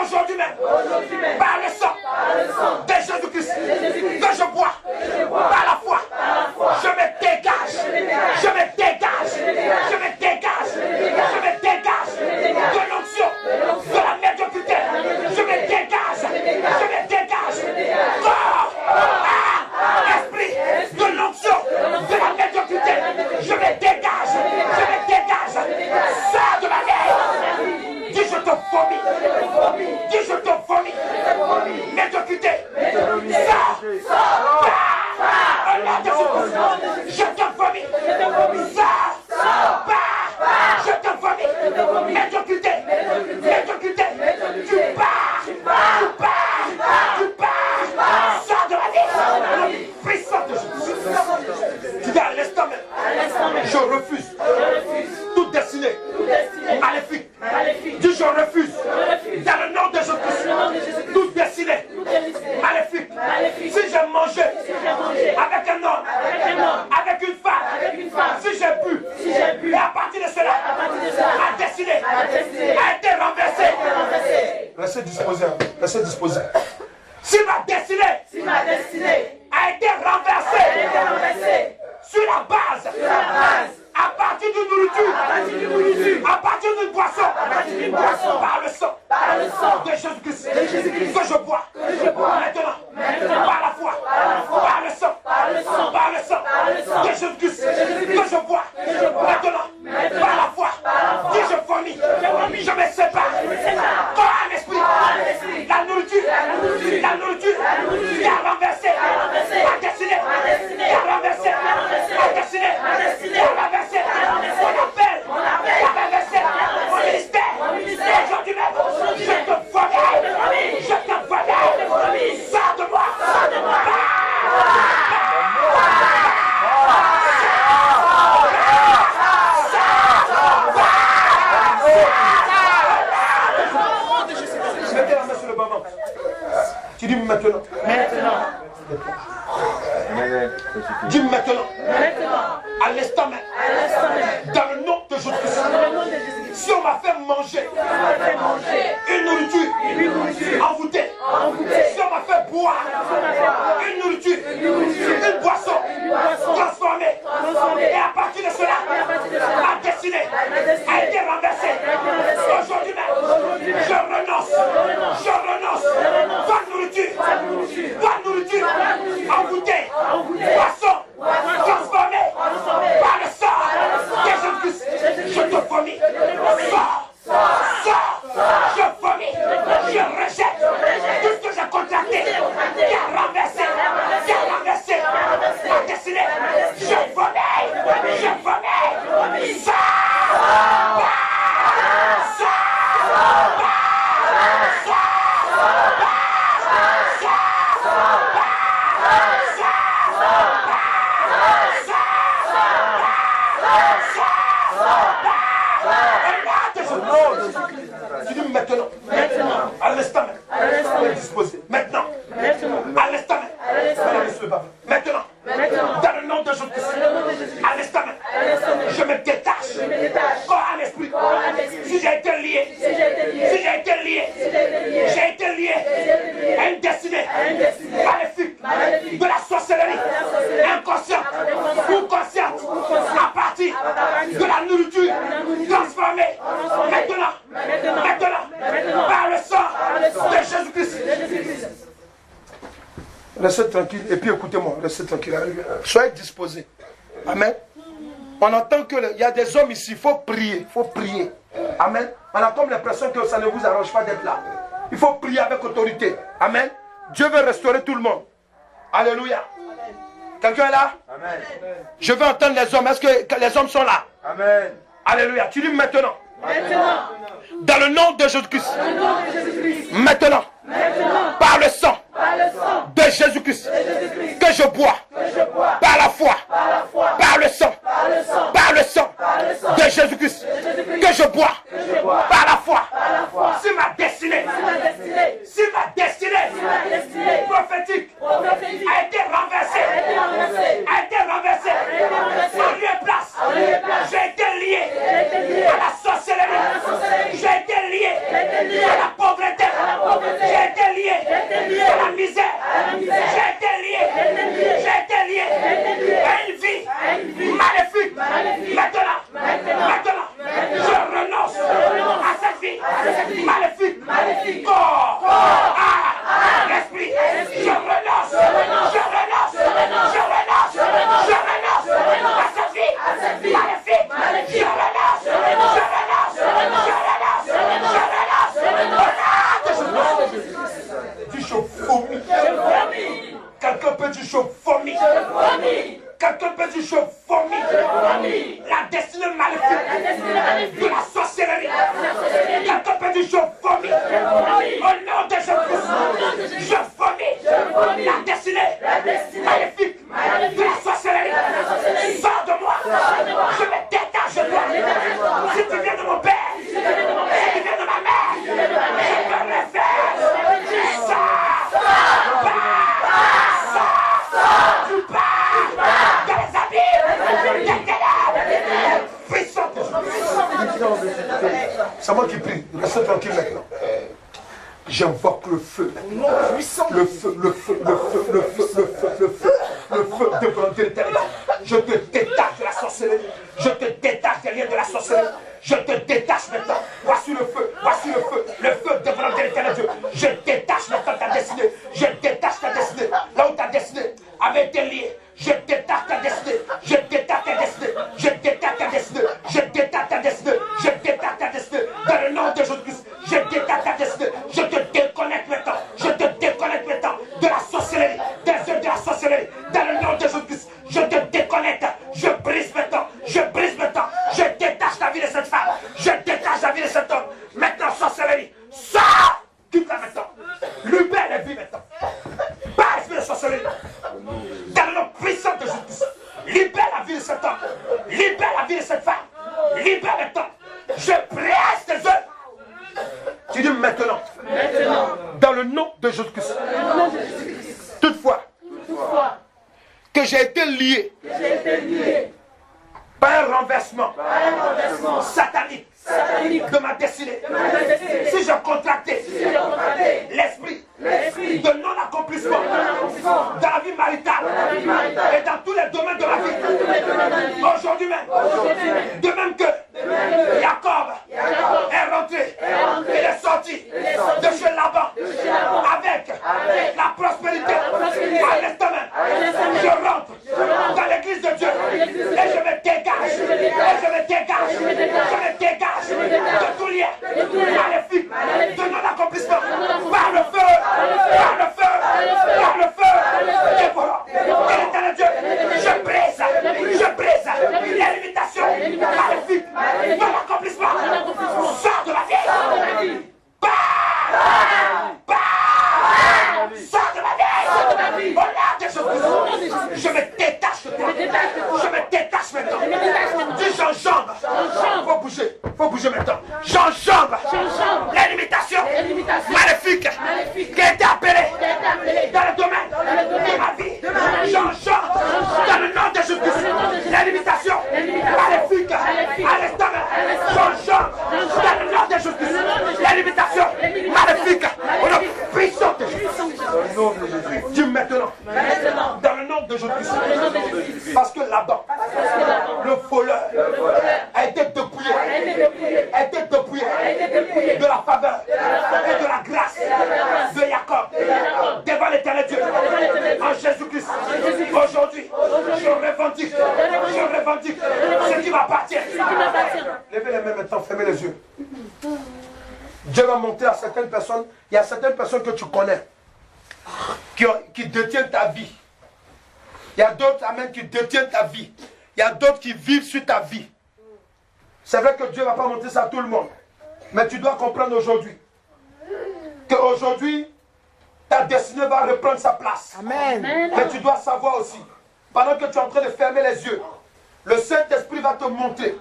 aujourd'hui même, par le sang de Jésus-Christ que je bois, par la foi, je me dégage, je me dégage, je me dégage, je me dégage de l'onction, de la médiocrité, je me dégage, je me dégage, corps, esprit, de l'onction, de la médiocrité, je me dégage, sors de ma vie, dis je te vomis, dis je te vomis, médiocrité, sors, je te vomis, sors, je te vomis, médiocrité, tu pars, sors de ma vie, puissant de Jésus. Tu dis à l'instant même, je refuse toute destinée maléfique. Dis je refuse, dans le nom de Jésus-Christ, toute destinée maléfique. Si j'ai mangé avec un homme, avec une femme, si j'ai bu, et à partir de cela, ma destinée a été renversée. Laissez disposer. Si ma destinée a été renversée sur la base, à partir d'une nourriture, à partir d'une boisson, par le sang de Jésus-Christ, que je bois, maintenant, par la foi, par le sang de Jésus-Christ, que je bois, maintenant, par la foi, dis je vomis, je me sépare, corps à l'esprit, la nourriture qui a renversé ma destinée, qui a renversé ma destinée, qui a renversé mon appel, qui a renversé mon ministère, aujourd'hui même, je te vomis, sors de moi, mettez la main sur le bâton. Tu dis maintenant. Dis maintenant. À l'instant même. Dans le nom de Jésus-Christ. Si on m'a fait manger une nourriture envoûtée, si on m'a fait boire une nourriture, une boisson transformée, et à partir de cela, ma destinée a été renversée. Aujourd'hui même, je renonce. Bonne nourriture, envoûtée, boisson transformée par le sang de Jésus-Christ. Je te vomis. Sors, je vomis, je rejette tout ce que j'ai contracté, qui a renversé ma destinée. Je vomis, sors. maintenant. Maintenant. À l'instant même. À l'instant même. Disposé. Maintenant. Maintenant. À l'instant même. À l'instant même. Maintenant. Maintenant. Dans le nom de Jésus-Christ. À l'instant même. À l'instant même. Je me détache. Je me détache. Corps à l'esprit. Corps à l'esprit. Si j'ai été lié. Si j'ai été lié. Si j'ai été lié. Si j'ai été lié. J'ai été lié à une destinée maléfique de la sorcellerie inconsciente ou consciente à partir de la nourriture transformée maintenant par le sang de Jésus-Christ. Restez tranquille et puis écoutez-moi, restez tranquille. Soyez disposés. Amen. On entend qu'il y a des hommes ici, il faut prier, il faut prier. Amen. On a comme l'impression que ça ne vous arrange pas d'être là. Il faut prier avec autorité. Amen. Dieu veut restaurer tout le monde. Alléluia. Quelqu'un est là? Amen. Je veux entendre les hommes. Est-ce que les hommes sont là? Amen. Alléluia. Tu dis maintenant. Maintenant. Dans le nom de Jésus-Christ. Dans le nom de Jésus-Christ. Maintenant. Maintenant. Par le sang Par le sang de Jésus-Christ. Jésus-Christ. Que je bois. Que je bois. Par la foi. Par la foi. Par le sang. Par le sang. Par le sang Par le sang de Jésus-Christ. Que je bois. Que je bois. Par la foi. Par la foi. Si ma destinée. Ma destinée. Si ma destinée. Ma destinée. Prophétique. Prophétique. A été renversée. A été renversée. A été renversée. A été renversée. En lieu et place. En lieu et place. J'ai été lié. J'ai été lié. À la sorcellerie. À la sorcellerie. J'ai été lié. J'ai été lié. À la pauvreté. À la pauvreté. J'ai été lié. J'ai été lié. À la misère. À la misère. J'ai été lié. J'ai été lié. J'ai été lié. J'ai été lié. À une vie. À une vie. Maléfique. Maléfique. Maintenant. Maintenant. Je renonce. À cette vie. Maléfique. Maléfique. Corps. Âme. Esprit. Je renonce. Je renonce. Je renonce. Je renonce. À cette vie. Maléfique. Je renonce. Je renonce. Je renonce. Du chaud vomi. Quelqu'un peut du chaud vomi. Quelqu'un peut du chaud vomi. La destinée maléfique. De la sorcellerie. Quelqu'un peut du chaud vomi. Au nom de Jésus. Je vomis. La destinée maléfique. De la sorcellerie. Sors de moi. Je me détache de toi. Si tu viens de mon père. Si tu viens de ma mère. Je me réfère. Sors. Tu pars dans les abîmes des ténèbres. Puissant. C'est moi qui prie. Restez tranquille maintenant. J'invoque le feu. Le feu, le feu, le feu, le feu, le feu, le feu, le feu de volonté éternelle. Je te détache de la sorcellerie. Je te détache des liens de la sorcellerie. Je te détache maintenant. Voici le feu. Voici le feu de volonté éternelle. Je détache maintenant ta destinée. Je détache ta destinée. Là où ta destinée avait été liée. Je détache ta destinée. Je détache ta destinée. Je détache ta destinée. Je détache ta destinée. Je détache ta destinée. Dans le nom de Jésus-Christ. Je détache ta destinée. Je te déconnecte maintenant. Je te déconnecte maintenant de la sorcellerie. Des œuvres de la sorcellerie. Dans le nom de Jésus-Christ. Je te déconnecte. Je brise maintenant. Je brise maintenant. Je détache la vie de cette femme. Je détache la vie de cet homme. Maintenant, sorcellerie. Sors! Quitte-la maintenant. Libère les vies maintenant. Pas l'esprit de sorcellerie. Dans le nom puissant de Jésus-Christ. Libère la vie de cet homme. Libère la vie de cette femme. Libère maintenant. Je presse tes œuvres. Tu dis maintenant. Dans le nom de Jésus-Christ. Toutefois. Que j'ai été lié. Par un renversement. Satanique. De ma destinée. Si je contractais l'esprit de non-accomplissement dans la vie maritale et dans tous les domaines de la vie, aujourd'hui même, de même que Jacob est rentré, il est sorti de chez Laban avec la prospérité à l'instant même, je rentre dans l'église de Dieu et je me dégage, de tout lien maléfique, de non-accomplissement, par le feu, par le feu, par le feu, dévorant, de l'éternel Dieu, je brise les limitations maléfiques, de l'accomplissement, sors de ma vie, sors de ma vie, au nom de Jésus, je me détache de toi, je me détache maintenant, dis j'enjambe, faut bouger maintenant, j'enjambe les limitations. maléfique qui a été appelée dans le domaine de ma vie. J'enchante dans le nom de Jésus-Christ les limitations maléfiques à l'instant même. J'enchante dans le nom de Jésus-Christ les limitations maléfiques au nom puissant de Jésus. Dis maintenant, dans le nom de Jésus-Christ, parce que là-bas, le voleur a été dépouillé, de la faveur et de la grâce de Jacob devant l'éternel Dieu en Jésus-Christ. Aujourd'hui, je revendique ce qui m'appartient. Levez les mains maintenant, fermez les yeux. Dieu va montrer à certaines personnes, il y a certaines personnes que tu connais qui détiennent ta vie. Il y a d'autres, amen, qui détiennent ta vie. Il y a d'autres qui vivent sur ta vie. C'est vrai que Dieu ne va pas montrer ça à tout le monde. Mais tu dois comprendre aujourd'hui qu'aujourd'hui, ta destinée va reprendre sa place. Amen. Mais tu dois savoir aussi, pendant que tu es en train de fermer les yeux, le Saint-Esprit va te montrer.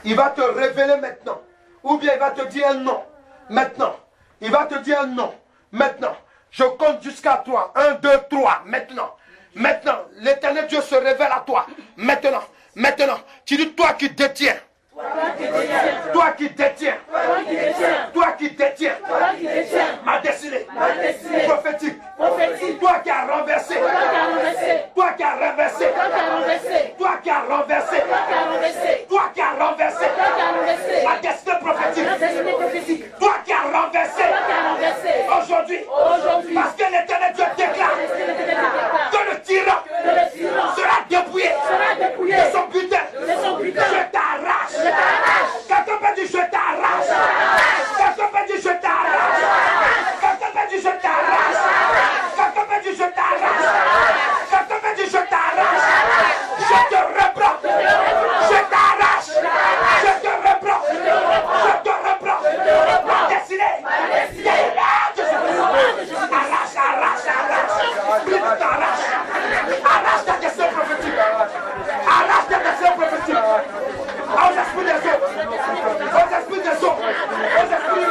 Il va te révéler maintenant. Ou bien il va te dire un non. Maintenant. Il va te dire un non. Maintenant. Je compte jusqu'à toi. 1, 2, 3. Maintenant. Maintenant. L'Éternel Dieu se révèle à toi. Maintenant. Maintenant. Tu dis toi qui détiens. Toi qui détiens ma destinée prophétique. Toi qui as renversé ma destinée prophétique. Toi qui as renversé aujourd'hui. Parce que l'Éternel Dieu déclare que le tyran sera dépouillé de son butin. Je t'arrache. Quelqu'un peut dire je t'arrache. Quelqu'un peut dire je t'arrache. Quelqu'un peut dire je t'arrache. Quelqu'un peut dire je t'arrache. Quelqu'un peut dire je t'arrache. Je te reprends. Je t'arrache. Je te reprends. Je te reprends. Ma destinée. Arrache ta destinée prophétique. Arrache ta destinée prophétique. Aux esprits des eaux. Aux esprits des eaux. Aux esprits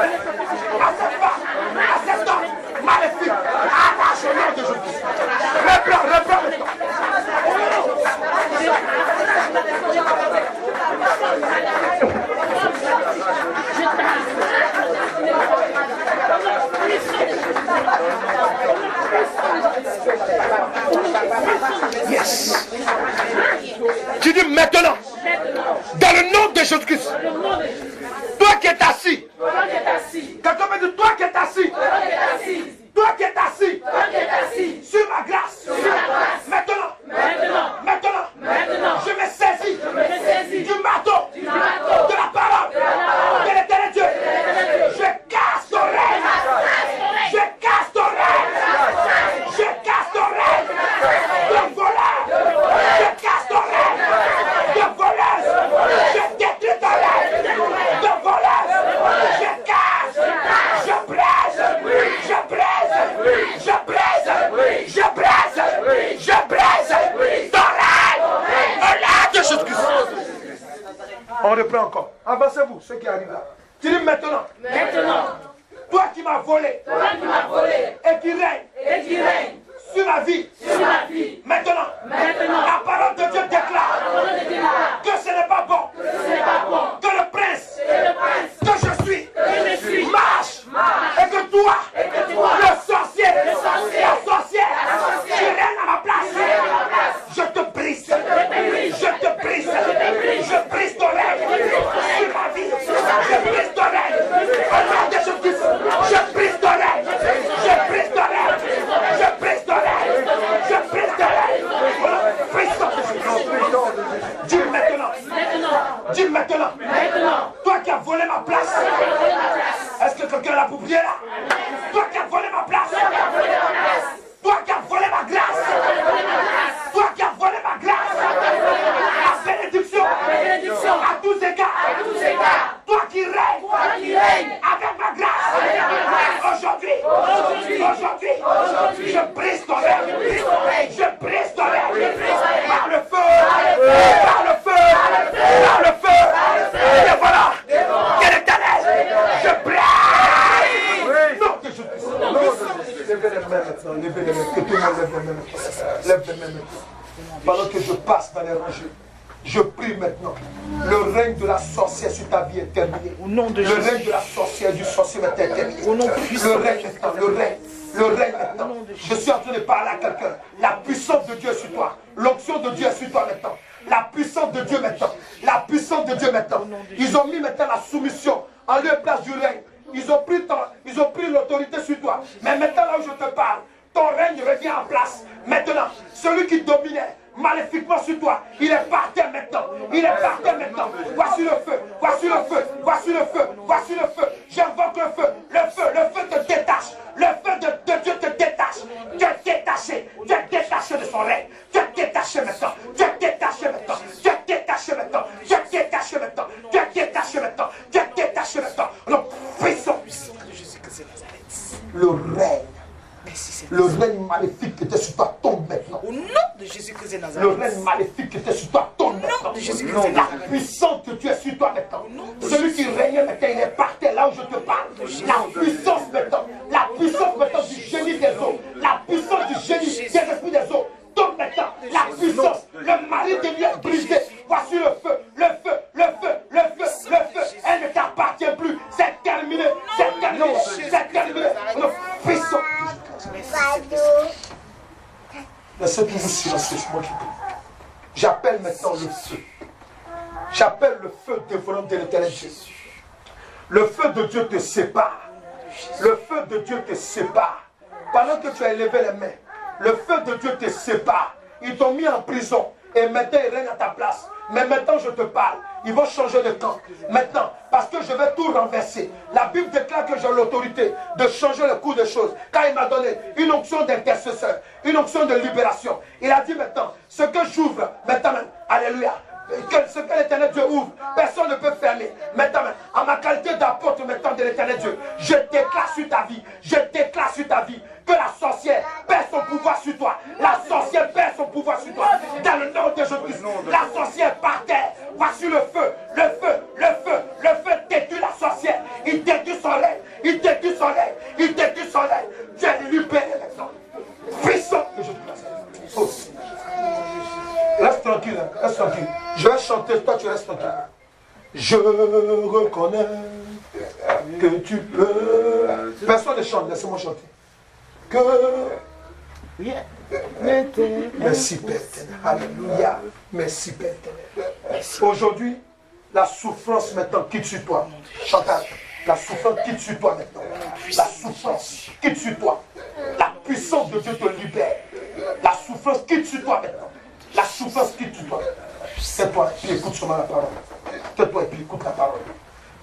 à cette femme, à cet homme maléfique. Arrache au nom de Jésus. Reprends maintenant. Yes. Tu dis maintenant, dans le nom de Jésus-Christ, toi qui es assis, quelqu'un me dit toi qui es assis, toi qui es assis sur ma grâce, maintenant, je me saisis du marteau, de la parole de l'Éternel Dieu. Je casse ton règne, je casse ton règne, je casse ton règne de voleur, je casse ton règne de voleuse, je détruis ton règne de voleuse, je casse, je brise, je brise, je brise, je brise, je brise ton règne au nom de Jésus-Christ. On reprend encore. Avancez-vous, ceux qui arrivent là. Tu dis maintenant. Toi qui m'as volé. Et qui règne. Sur ma vie. Maintenant. La parole de Dieu déclare. Que ce n'est pas bon. Que le prince. Que je suis. Marche. Et que toi. Le sorcier. La sorcière. Qui règne à ma place. Je te brise. Je te brise. Je brise ton règne. Sur ma vie. Je brise ton règne. Au nom de Jésus-Christ. Je brise ton règne. Je brise ton règne. Je brise ton règne. Je brise ton règne. Dis maintenant. Toi qui as volé ma place. Est-ce que quelqu'un l'a pour prier là? Toi qui as volé ma place. Toi qui as volé ma grâce. Toi qui as volé ma grâce. La bénédiction. À tous égards. Toi qui règnes. Avec ma grâce. Aujourd'hui. Je brise ton règne. Je brise ton règne. Par le feu. Par le feu. Par le feu. Et voilà. Que l'Éternel. Je brise. Non. levez les mains maintenant. Levez les mains. Que tout le monde lève les mains maintenant. Lève les mains maintenant. Pendant que je passe dans les rangées, je prie maintenant. Le règne de la sorcière sur ta vie est terminé. Au nom de Jésus. Le règne de la sorcière du sorcier est terminé. Au nom puissant. Le règne maintenant. Le règne maintenant. Je suis en train de parler à quelqu'un. La puissance de Dieu est sur toi. L'onction de Dieu est sur toi maintenant. La puissance de Dieu maintenant. La puissance de Dieu maintenant. Ils ont mis maintenant la soumission en lieu et place du règne. Ils ont pris l'autorité sur toi. Mais maintenant là où je te parle, ton règne revient en place. Maintenant, celui qui dominait maléfiquement sur toi, il est par terre maintenant. Il est par terre maintenant. Voici le feu. Voici le feu. Voici le feu. Voici le feu. J'invoque le feu. Le feu te détache. Le feu de Dieu te détache. Tu es détaché. Tu es détaché de son règne. Tu es détaché maintenant. Tu es détaché maintenant. Tu es détaché maintenant. Tu es détaché maintenant. Tu es détaché maintenant. Tu es détaché maintenant. Le puissant de Jésus-Christ de Nazareth. Le règne maléfique qui était sur toi tombe maintenant. Au nom de Jésus-Christ de Le Nazareth. règne maléfique qui était sur toi tombe maintenant. de Jésus-Christ de La Nazareth. puissance que tu es sur toi maintenant. Celui qui régnait maintenant, il est par terre là où je te parle. La puissance maintenant. La puissance maintenant du génie des eaux. La puissance du génie des esprits des eaux. Tombe maintenant. La puissance. Le mari de lui est brisé. Voici le feu. Le feu. Le feu. Le feu. Le feu. Elle ne t'appartient plus. C'est terminé. C'est terminé. C'est terminé. Le puissant. Laissez-vous silencieux, c'est moi qui prie. J'appelle maintenant le feu. J'appelle le feu dévorant de l'éternel Dieu. Le feu de Dieu te sépare. Le feu de Dieu te sépare. Pendant que tu as élevé les mains, le feu de Dieu te sépare. Ils t'ont mis en prison et maintenant ils règnent à ta place. Mais maintenant je te parle. Ils vont changer de camp. Maintenant, parce que je vais tout renverser. La Bible déclare que j'ai l'autorité de changer le cours des choses. Car il m'a donné une onction d'intercesseur, une onction de libération. Il a dit maintenant, ce que j'ouvre, maintenant, alléluia, ce que l'éternel Dieu ouvre, personne ne peut fermer. Maintenant, en ma qualité d'apôtre maintenant de l'éternel Dieu, je déclare sur ta vie, je déclare sur ta vie que la sorcière perd son pouvoir sur toi. La sorcière perd son pouvoir sur toi. Dans le nom de Jésus-Christ, la sorcière par terre. Voici le feu, le feu, le feu, le feu détruit la sorcière. Il détruit son règne, il détruit son règne, il détruit son règne. Tu es libéré maintenant. Puissant de Jésus-Christ. Oh. Reste tranquille, hein, reste tranquille. Je vais chanter, toi tu restes tranquille. Je reconnais que tu peux. Personne ne chante, laissez-moi chanter. Que. Merci Père éternel. Alléluia. Merci Père éternel. Aujourd'hui, la souffrance maintenant quitte sur toi. Chantal, la souffrance quitte sur toi maintenant. La souffrance quitte sur toi. La puissance de Dieu te libère. La souffrance quitte sur toi maintenant. La souffrance quitte sur toi. Tais-toi et puis écoute seulement la parole. Tais-toi et puis écoute la parole.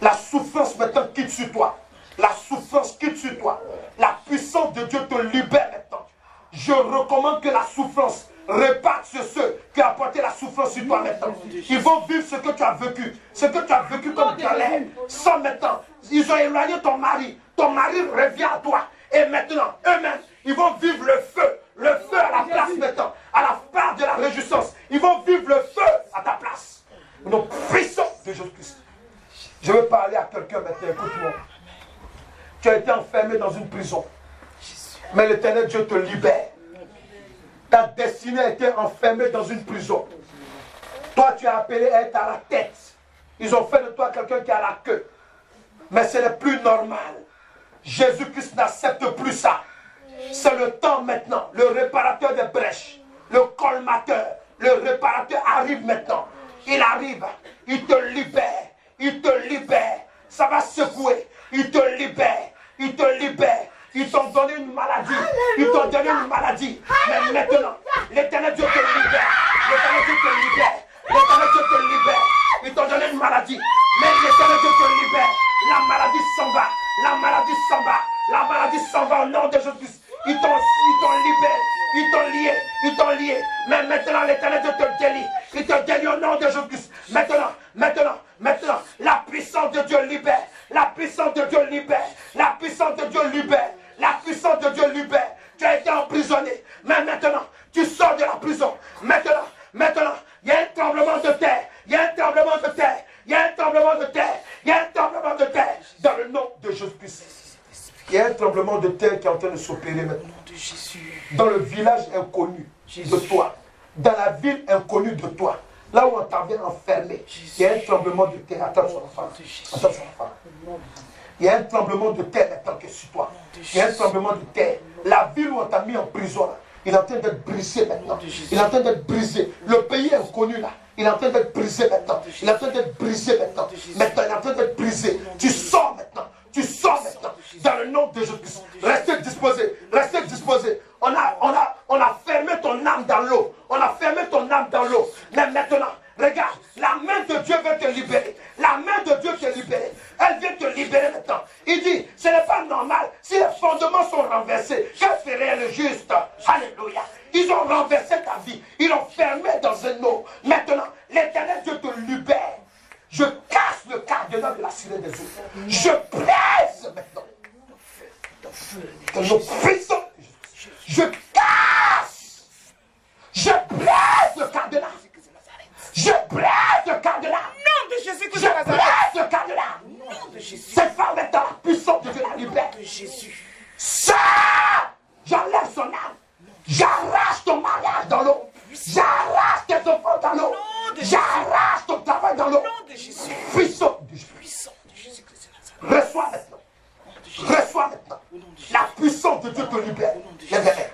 La souffrance maintenant quitte sur toi. La souffrance quitte sur toi. La puissance de Dieu te libère maintenant. Je recommande que la souffrance reparte sur ceux qui ont apporté la souffrance sur toi maintenant. Ils vont vivre ce que tu as vécu. Ce que tu as vécu comme galère. Sans maintenant. Ils ont éloigné ton mari. Ton mari revient à toi. Et maintenant, eux-mêmes, ils vont vivre le feu. Le feu à la place maintenant. À la part de la réjouissance. Ils vont vivre le feu à ta place. Donc, puissant de Jésus-Christ. Je veux parler à quelqu'un maintenant. Écoute-moi. Tu as été enfermé dans une prison. Mais l'éternel Dieu te libère. Ta destinée a été enfermée dans une prison. Toi, tu as appelé à être à la tête. Ils ont fait de toi quelqu'un qui a la queue. Mais ce n'est plus normal. Jésus-Christ n'accepte plus ça. C'est le temps maintenant. Le réparateur des brèches, le colmateur, le réparateur arrive maintenant. Il arrive, il te libère, il te libère. Ça va secouer, il te libère, il te libère. Ils t'ont donné une maladie, ils t'ont donné une maladie. Mais maintenant, l'éternel Dieu te libère, l'éternel Dieu te libère, l'éternel Dieu te libère. Ils t'ont donné une maladie, mais l'éternel Dieu te libère. La maladie s'en va, la maladie s'en va, la maladie s'en va au nom de Jésus-Christ. Ils t'ont libéré, ils t'ont lié, ils t'ont lié. Mais maintenant, l'éternel Dieu te délie. Il te délie au nom de Jésus-Christ. Maintenant, la puissance de Dieu libère. La puissance de Dieu libère. La puissance de Dieu libère. La puissance de Dieu libère. Tu as été emprisonné. Mais maintenant, tu sors de la prison. Maintenant, il y a un tremblement de terre. Il y a un tremblement de terre. Il y a un tremblement de terre. Il y a un tremblement de terre. Dans le nom de Jésus-Christ. Il y a un tremblement de terre qui est en train de s'opérer maintenant. Dans le village inconnu de toi. Dans la ville inconnue de toi. Là où on t'avait enfermé. Il y a un tremblement de terre. Attends sur la femme. Attends sur la femme. Il y a un tremblement de terre maintenant qui est sur toi. Il y a un tremblement de terre. La ville où on t'a mis en prison là. Il est en train d'être brisé maintenant. Il est en train d'être brisé. Le pays inconnu là. Il est en train d'être brisé maintenant. Il est en train d'être brisé maintenant. Maintenant, il est en train d'être brisé. Tu sors maintenant. Tu sors maintenant. Dans le nom de Jésus-Christ. Restez disposés. Restez disposés. On a fermé ton âme dans l'eau. On a fermé ton âme dans l'eau. Mais maintenant, regarde, la main de Dieu veut te libérer. La main de Dieu te libérer. Elle vient te libérer maintenant. Il dit, ce n'est pas normal. Si les fondements sont renversés, que ferait le juste? Alléluia. Ils ont renversé ta vie. Ils l'ont fermé dans un eau. Maintenant, l'Éternel Dieu te libère. Je casse le cadenas de la sirène des eaux. Je brise maintenant. Dans nos prisons. Je casse. Je brise le cadenas. Je brise le cadenas. Nom de Jésus Je brise le cadenas. Nom de Jésus. Cette femme est dans la puissance de Dieu, la libère. De Jésus. Ça, j'enlève son âme. J'arrache ton mariage dans l'eau. J'arrache tes enfants dans l'eau. J'arrache ton travail dans l'eau. Nom de Jésus. Puissant de Jésus. Puissant de Jésus-Christ. Reçois maintenant. Reçois maintenant. La puissance de Dieu te libère.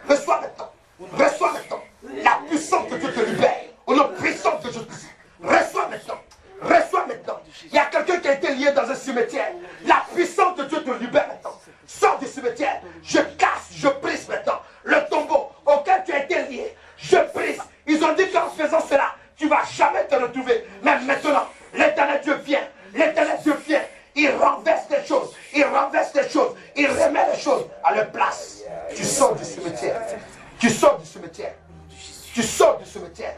Reçois maintenant. Reçois maintenant. La puissance de Dieu te libère. Au nom puissant de Jésus-Christ. Reçois maintenant. Reçois maintenant. Il y a quelqu'un qui a été lié dans un cimetière. La puissance de Dieu te libère maintenant. Sors du cimetière. Je casse, je brise maintenant. Le tombeau auquel tu as été lié. Je brise. Ils ont dit qu'en faisant cela, tu ne vas jamais te retrouver. Mais maintenant, l'Éternel Dieu vient. L'Éternel Dieu vient. Il renverse les choses. Il renverse les choses. Il remet les choses à leur place. Tu sors du cimetière. Tu sors du cimetière. Tu sors du cimetière.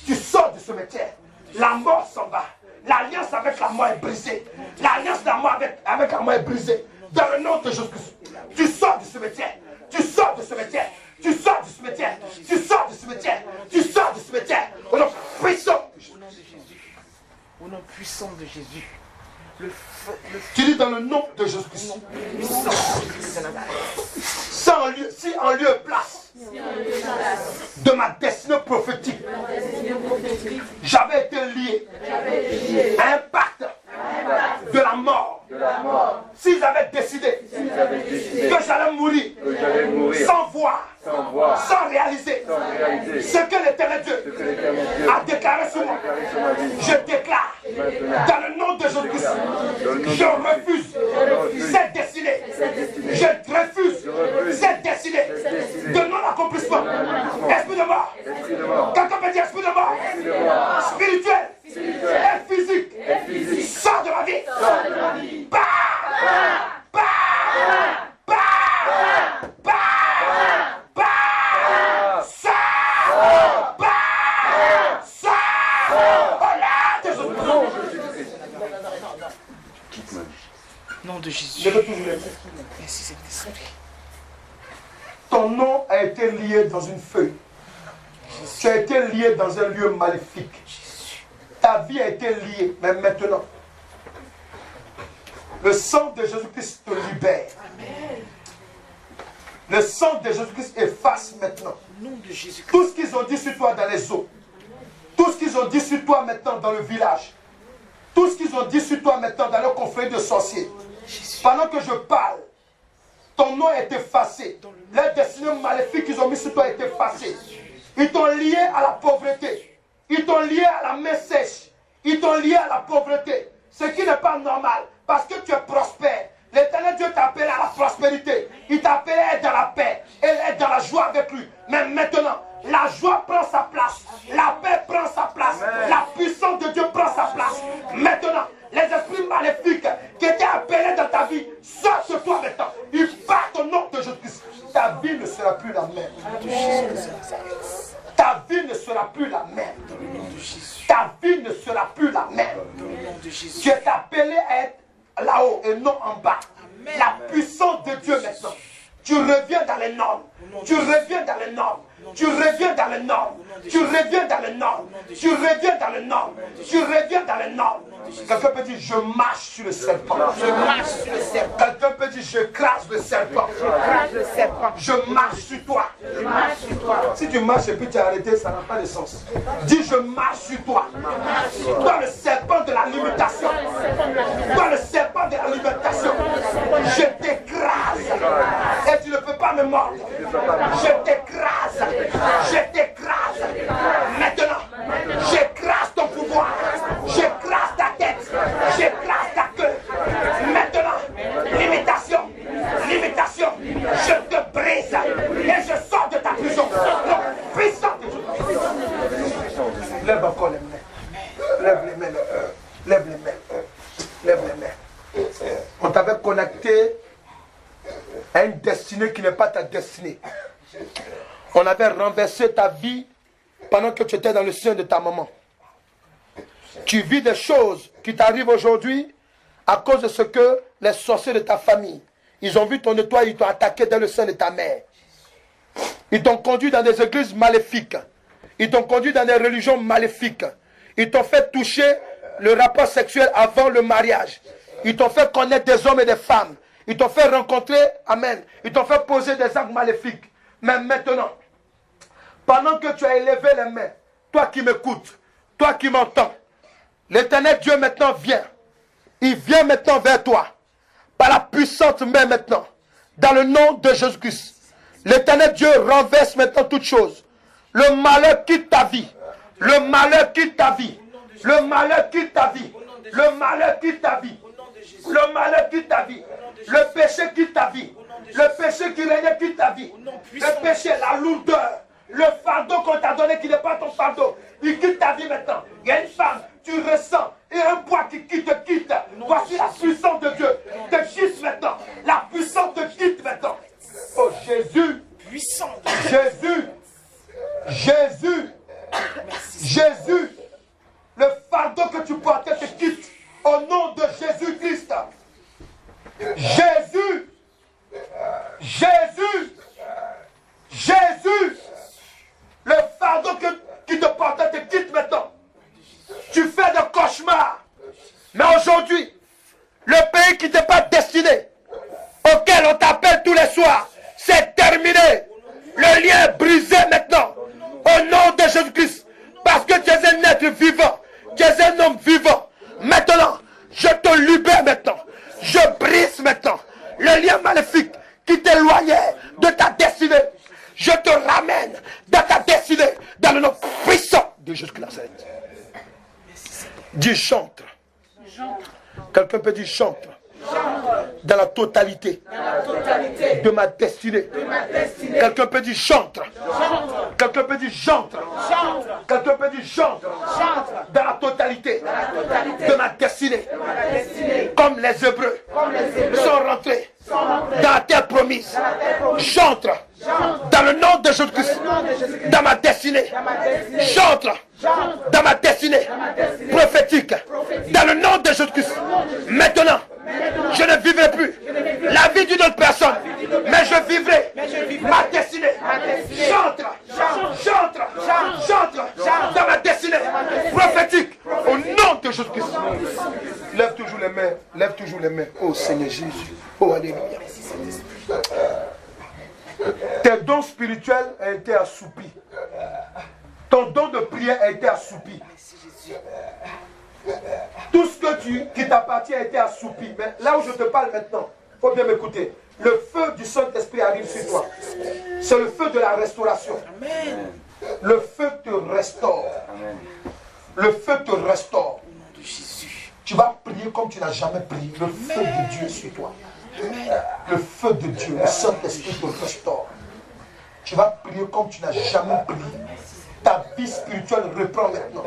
Tu sors du cimetière. La mort s'en va. L'alliance avec la mort est brisée. L'alliance de la mort avec la mort est brisée. Dans le nom de Jésus-Christ. Tu sors du cimetière. Tu sors du cimetière. Tu sors du cimetière. Tu sors du cimetière. Tu sors du cimetière. Au nom puissant de Jésus. Au nom puissant de Jésus. Tu dis dans le nom de Jésus-Christ. Si en lieu et place de ma destinée prophétique, j'avais été lié à un pacte de la mort. S'ils avaient décidé que j'allais mourir sans voir, sans réaliser ce que l'Éternel Dieu a déclaré sur moi, je déclare dans le nom de Jésus-Christ, je refuse cette destinée. Je refuse cette destinée de non-accomplissement. Esprit de mort. Quelqu'un peut dire esprit de mort. Spirituel et physique. Sors de ma vie. Bah! Bah! Bah! Bah! Bah! Sors! Bah! Sors! Voilà! Nom de Jésus. Je veux toujours les dire. Merci Saint-Esprit. Ton nom a été lié dans une feuille. Tu as été lié dans un lieu maléfique. Ta vie a été liée, mais maintenant, le sang de Jésus-Christ te libère. Le sang de Jésus-Christ efface maintenant tout ce qu'ils ont dit sur toi dans les eaux. Tout ce qu'ils ont dit sur toi maintenant dans le village. Tout ce qu'ils ont dit sur toi maintenant dans le conflit de sorciers. Pendant que je parle, ton nom est effacé. Les destinées maléfiques qu'ils ont mis sur toi est effacée. Ils t'ont lié à la pauvreté. Ils t'ont lié à la main sèche. Ils t'ont lié à la pauvreté. Ce qui n'est pas normal. Parce que tu es prospère. L'Éternel Dieu t'a appelé à la prospérité. Il t'a appelé à être dans la paix. Et être dans la joie avec lui. Mais maintenant, la joie prend sa place. La paix prend sa place. La puissance de Dieu prend sa place. Maintenant, les esprits maléfiques qui étaient appelés dans ta vie sortent de toi maintenant. Ils partent au nom de Jésus-Christ. Ta vie ne sera plus la même. Ta vie ne sera plus la même. Ta vie ne sera plus la même. Tu es appelé à être là-haut et non en bas. La puissance de Dieu maintenant. Tu reviens dans les normes. Tu reviens dans les normes. Tu reviens dans les normes. Tu reviens dans le nord. Tu reviens dans le nord. Tu reviens dans le nord. Quelqu'un peut dire, je marche sur le serpent. Je marche sur le serpent. Quelqu'un peut dire, je crase le serpent. Je crase le serpent. Je marche sur toi. Je marche sur toi. Si tu marches et puis tu es arrêté, ça n'a pas de sens. Dis, je marche sur toi. Dans le serpent de la limitation. Dans le serpent de la limitation. Je t'écrase. Et tu ne peux pas me mordre. Je t'écrase. Je t'écrase. Maintenant, j'écrase ton pouvoir. J'écrase ta tête. J'écrase ta queue. Maintenant, limitation. Limitation. Je te brise. Et je sors de ta prison. Puissant de Jésus. Lève encore les mains. Lève les mains. Lève les mains. Lève les mains. On t'avait connecté à une destinée qui n'est pas ta destinée. On avait renversé ta vie pendant que tu étais dans le sein de ta maman. Tu vis des choses qui t'arrivent aujourd'hui à cause de ce que les sorciers de ta famille, ils ont vu ton nettoyage, ils t'ont attaqué dans le sein de ta mère. Ils t'ont conduit dans des églises maléfiques. Ils t'ont conduit dans des religions maléfiques. Ils t'ont fait toucher le rapport sexuel avant le mariage. Ils t'ont fait connaître des hommes et des femmes. Ils t'ont fait rencontrer, amen. Ils t'ont fait poser des actes maléfiques. Mais maintenant, pendant que tu as élevé les mains, toi qui m'écoutes, toi qui m'entends, l'Éternel Dieu maintenant vient. Il vient maintenant vers toi. Par la puissante main maintenant. Dans le nom de Jésus-Christ. L'Éternel Dieu renverse maintenant toutes choses. Le malheur quitte ta vie. Le malheur quitte ta vie. Le malheur quitte ta vie. Le malheur quitte ta vie. Le malheur quitte ta vie. Le péché quitte ta vie. Le péché qui régnait quitte ta vie. Le péché, la lourdeur. Le fardeau qu'on t'a donné qui n'est pas ton fardeau. Il quitte ta vie maintenant. Il y a une femme, tu ressens. Et un poids qui quitte. Voici la puissance de Dieu. Te quitte maintenant. La puissance te quitte maintenant. Oh Jésus. Puissant. Jésus. Jésus. Jésus. Le fardeau que tu portais te quitte. Au nom de Jésus-Christ. Jésus. Jésus. Jésus. Le fardeau qui te portait te quitte maintenant. Tu fais des cauchemars. Mais aujourd'hui, le pays qui t'est pas destiné, auquel on t'appelle tous les soirs, c'est terminé. Le lien est brisé maintenant. Au nom de Jésus-Christ. Parce que tu es un être vivant. Tu es un homme vivant. Maintenant, je te libère maintenant. Je brise maintenant le lien maléfique qui t'éloignait de ta destinée. Je te ramène dans ta destinée, dans le nom puissant de Jésus-Christ. Dis chante. Quelqu'un peut dire chante. Dans la totalité de ma destinée. Quelqu'un peut dire chante. Quelqu'un peut dire chante. Quelqu'un peut dire chante. Dans la totalité de ma destinée. Comme les Hébreux sont rentrés dans la terre promise. Chante dans le nom de Jésus-Christ. Dans ma destinée. Chante dans ma destinée prophétique. Dans le nom de Jésus-Christ. Maintenant, je ne vivrai plus la vie d'une autre personne, mais je vivrai ma destinée. Chante dans ma destinée prophétique au nom de Jésus-Christ. Lève toujours les mains, lève toujours les mains. Oh Seigneur Jésus, oh Alléluia. Tes dons spirituels ont été assoupis. Ton don de prière a été assoupi. Tout ce qui t'appartient a été assoupi. Mais là où je te parle maintenant, il faut bien m'écouter. Le feu du Saint-Esprit arrive sur toi. C'est le feu de la restauration. Amen. Le feu te restaure. Le feu te restaure. Au nom de Jésus. Tu vas prier comme tu n'as jamais prié. Le feu de Dieu sur toi. Le feu de Dieu, le Saint-Esprit te restaure. Tu vas prier comme tu n'as jamais prié. Ta vie spirituelle reprend maintenant.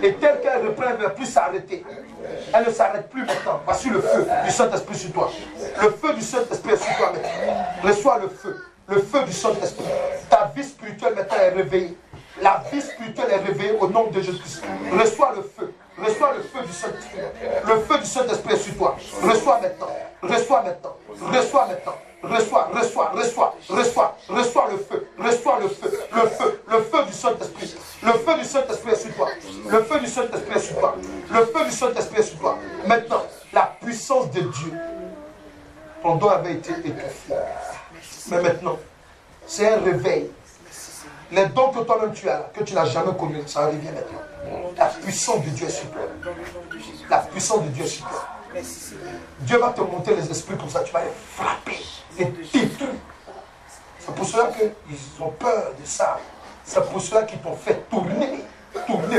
Et telle qu'elle reprend, elle ne va plus s'arrêter. Elle ne s'arrête plus maintenant. Voici le feu du Saint-Esprit sur toi. Le feu du Saint-Esprit est sur toi maintenant. Reçois le feu. Le feu du Saint-Esprit. Ta vie spirituelle maintenant est réveillée. La vie spirituelle est réveillée au nom de Jésus-Christ. Reçois le feu. Reçois le feu du Saint-Esprit. Le feu du Saint-Esprit est sur toi. Reçois maintenant. Reçois maintenant. Reçois maintenant. Reçois le feu. Reçois le feu. Le feu du Saint-Esprit. Le feu du Saint-Esprit est sur toi. Le feu du Saint-Esprit est sur toi. Maintenant, la puissance de Dieu. Ton don avait été étouffé. Mais maintenant, c'est un réveil. Les dons que toi-même tu as, que tu n'as jamais connus, ça revient maintenant. La puissance de Dieu est sur toi. La puissance de Dieu est sur toi. Dieu va te monter les esprits comme ça, tu vas les frapper, les détruire. C'est pour cela qu'ils ont peur de ça. C'est pour cela qu'ils t'ont fait tourner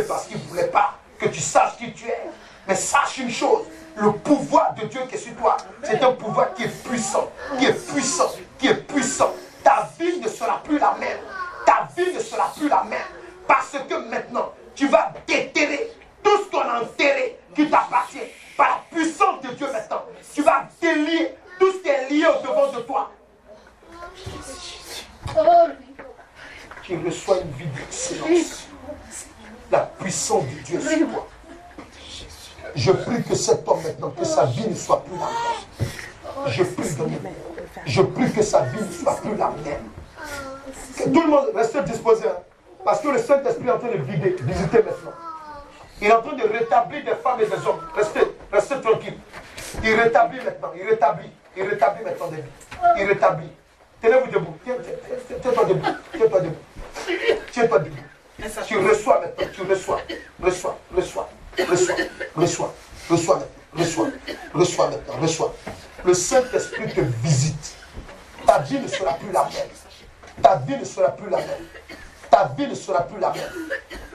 parce qu'ils ne voulaient pas que tu saches qui tu es. Mais sache une chose, le pouvoir de Dieu qui est sur toi, c'est un pouvoir qui est puissant, qui est puissant, qui est puissant. Ta vie ne sera plus la même. Ta vie ne sera plus la même. Parce que maintenant, tu vas déterrer tout ce qu'on a enterré qui t'appartient. Par la puissance de Dieu maintenant, tu vas délier tout ce qui est lié au devant de toi. Tu reçois une vie d'excellence. La puissance de Dieu sur toi. Je prie que cet homme maintenant, que sa vie ne soit plus la même. Je prie que sa vie ne soit plus la même. Que tout le monde reste disposé. Hein, parce que le Saint-Esprit est en train de visiter maintenant. Il est en train de rétablir des femmes et des hommes. Restez tranquille. Il rétablit maintenant. Il rétablit maintenant des vies. Il rétablit. Tenez-vous debout. Tiens-toi debout. Tiens-toi debout. Tiens-toi debout. Tu reçois maintenant. Tu reçois. Reçois maintenant. Le Saint-Esprit te visite. Ta vie ne sera plus la même. Ta vie ne sera plus la même. Ta vie ne sera plus la même.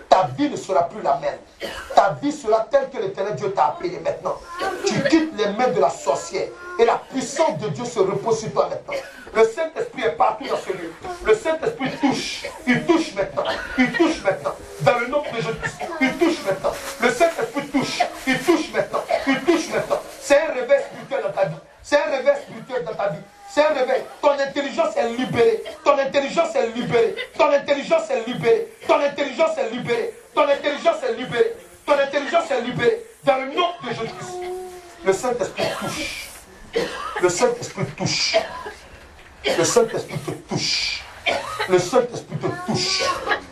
Ta vie ne sera plus la même. Ta vie sera telle que l'Éternel Dieu t'a appelé maintenant. Tu quittes les mains de la sorcière et la puissance de Dieu se repose sur toi maintenant. Le Saint-Esprit est partout dans ce lieu. Le Saint-Esprit touche. Il touche maintenant. Il touche maintenant. Dans le nom de Jésus-Christ. Il touche maintenant. Le Saint-Esprit touche. Il touche maintenant. Il touche maintenant. C'est un réveil spirituel dans ta vie. C'est un réveil spirituel dans ta vie. C'est un réveil. Ton intelligence est libérée. Ton intelligence est libérée. Ton intelligence est libérée. Ton intelligence est libérée. Ton intelligence est libérée. Ton intelligence est libérée. Dans le nom de Jésus-Christ. Le Saint-Esprit touche. Le Saint-Esprit touche. Le Saint-Esprit te touche. Le Saint-Esprit te touche.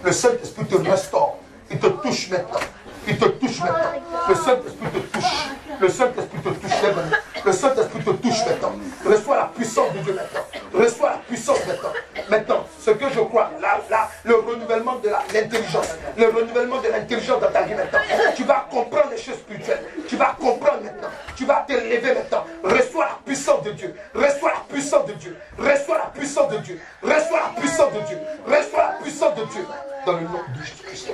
Le Saint-Esprit te restaure. Il te touche maintenant. Il te touche maintenant. Le Saint-Esprit te touche. Le Saint-Esprit te touche maintenant. Le Saint-Esprit te touche maintenant. Reçois la puissance de Dieu maintenant. Reçois la puissance maintenant. Maintenant, ce que je crois, là, le renouvellement de l'intelligence. Le renouvellement de l'intelligence dans ta vie maintenant. Tu vas comprendre les choses spirituelles. Tu vas comprendre maintenant. Tu vas te lever maintenant. Reçois la puissance de Dieu. Reçois la puissance de Dieu. Reçois la puissance de Dieu. Reçois la puissance de Dieu. Reçois la puissance de Dieu. Dans le nom de Jésus-Christ.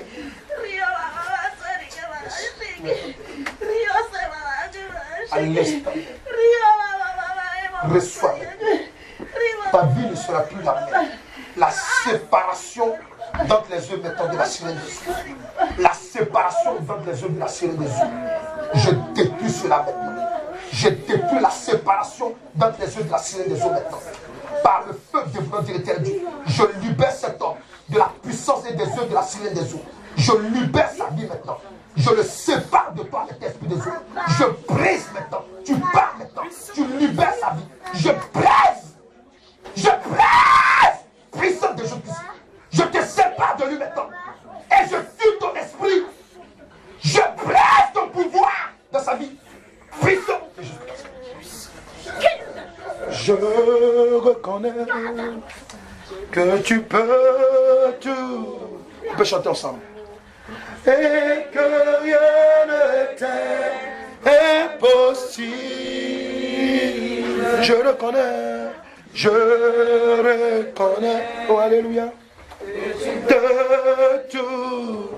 À l'instant. Reçois. Ta vie ne sera plus la même. La séparation d'entre les œufs maintenant de la sirène des eaux. La séparation d'entre les œufs de la sirène des eaux. Je détruis cela maintenant. Je détruis la séparation d'entre les œufs de la sirène des eaux maintenant. Par le feu dévorant de l'Éternel, je libère cet homme de la puissance et des œufs de la sirène des eaux. Je libère sa vie maintenant. Je le sépare de toi avec l'esprit des eaux. Je brise maintenant. Tu pars maintenant. Tu libères sa vie. Je brise. Je brise. Puissance de Jésus-Christ. Je te sépare de lui maintenant. Et je tue ton esprit. Je brise ton pouvoir dans sa vie. Puissance de Jésus-Christ. Je reconnais que tu peux tout. On peut chanter ensemble. Et que rien ne t'est impossible. Je reconnais, oh alléluia, de tout.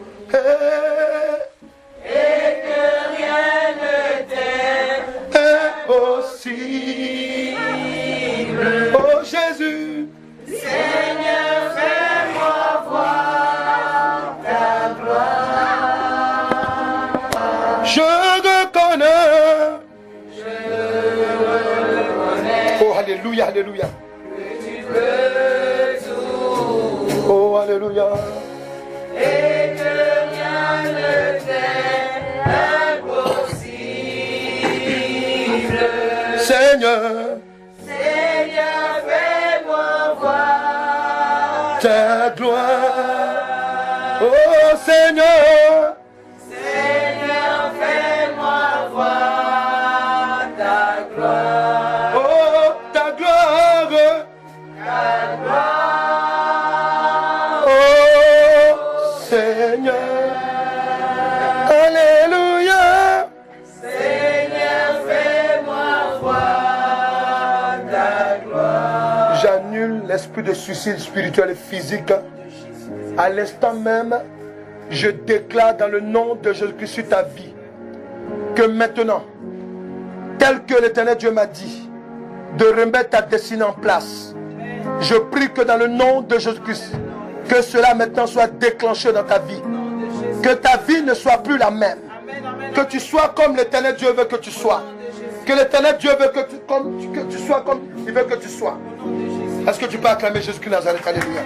Et que rien ne t'est impossible. Oh Jésus, Seigneur, fais-moi voir ta gloire. Je reconnais. Oh, alléluia, alléluia. Que tu peux tout. Oh, alléluia. Et que rien ne t'est impossible. Seigneur, Seigneur, fais-moi voir ta gloire. Oh, Seigneur, J'annule l'esprit de suicide spirituel et physique. À l'instant même, je déclare dans le nom de Jésus-Christ sur ta vie que maintenant, tel que l'Éternel Dieu m'a dit, de remettre ta destinée en place. Je prie que dans le nom de Jésus-Christ, que cela maintenant soit déclenché dans ta vie. Que ta vie ne soit plus la même. Que tu sois comme l'Éternel Dieu veut que tu sois. Que l'Éternel Dieu veut que tu sois comme il veut que tu sois. Est-ce que tu peux acclamer Jésus-Christ Nazareth? Alléluia.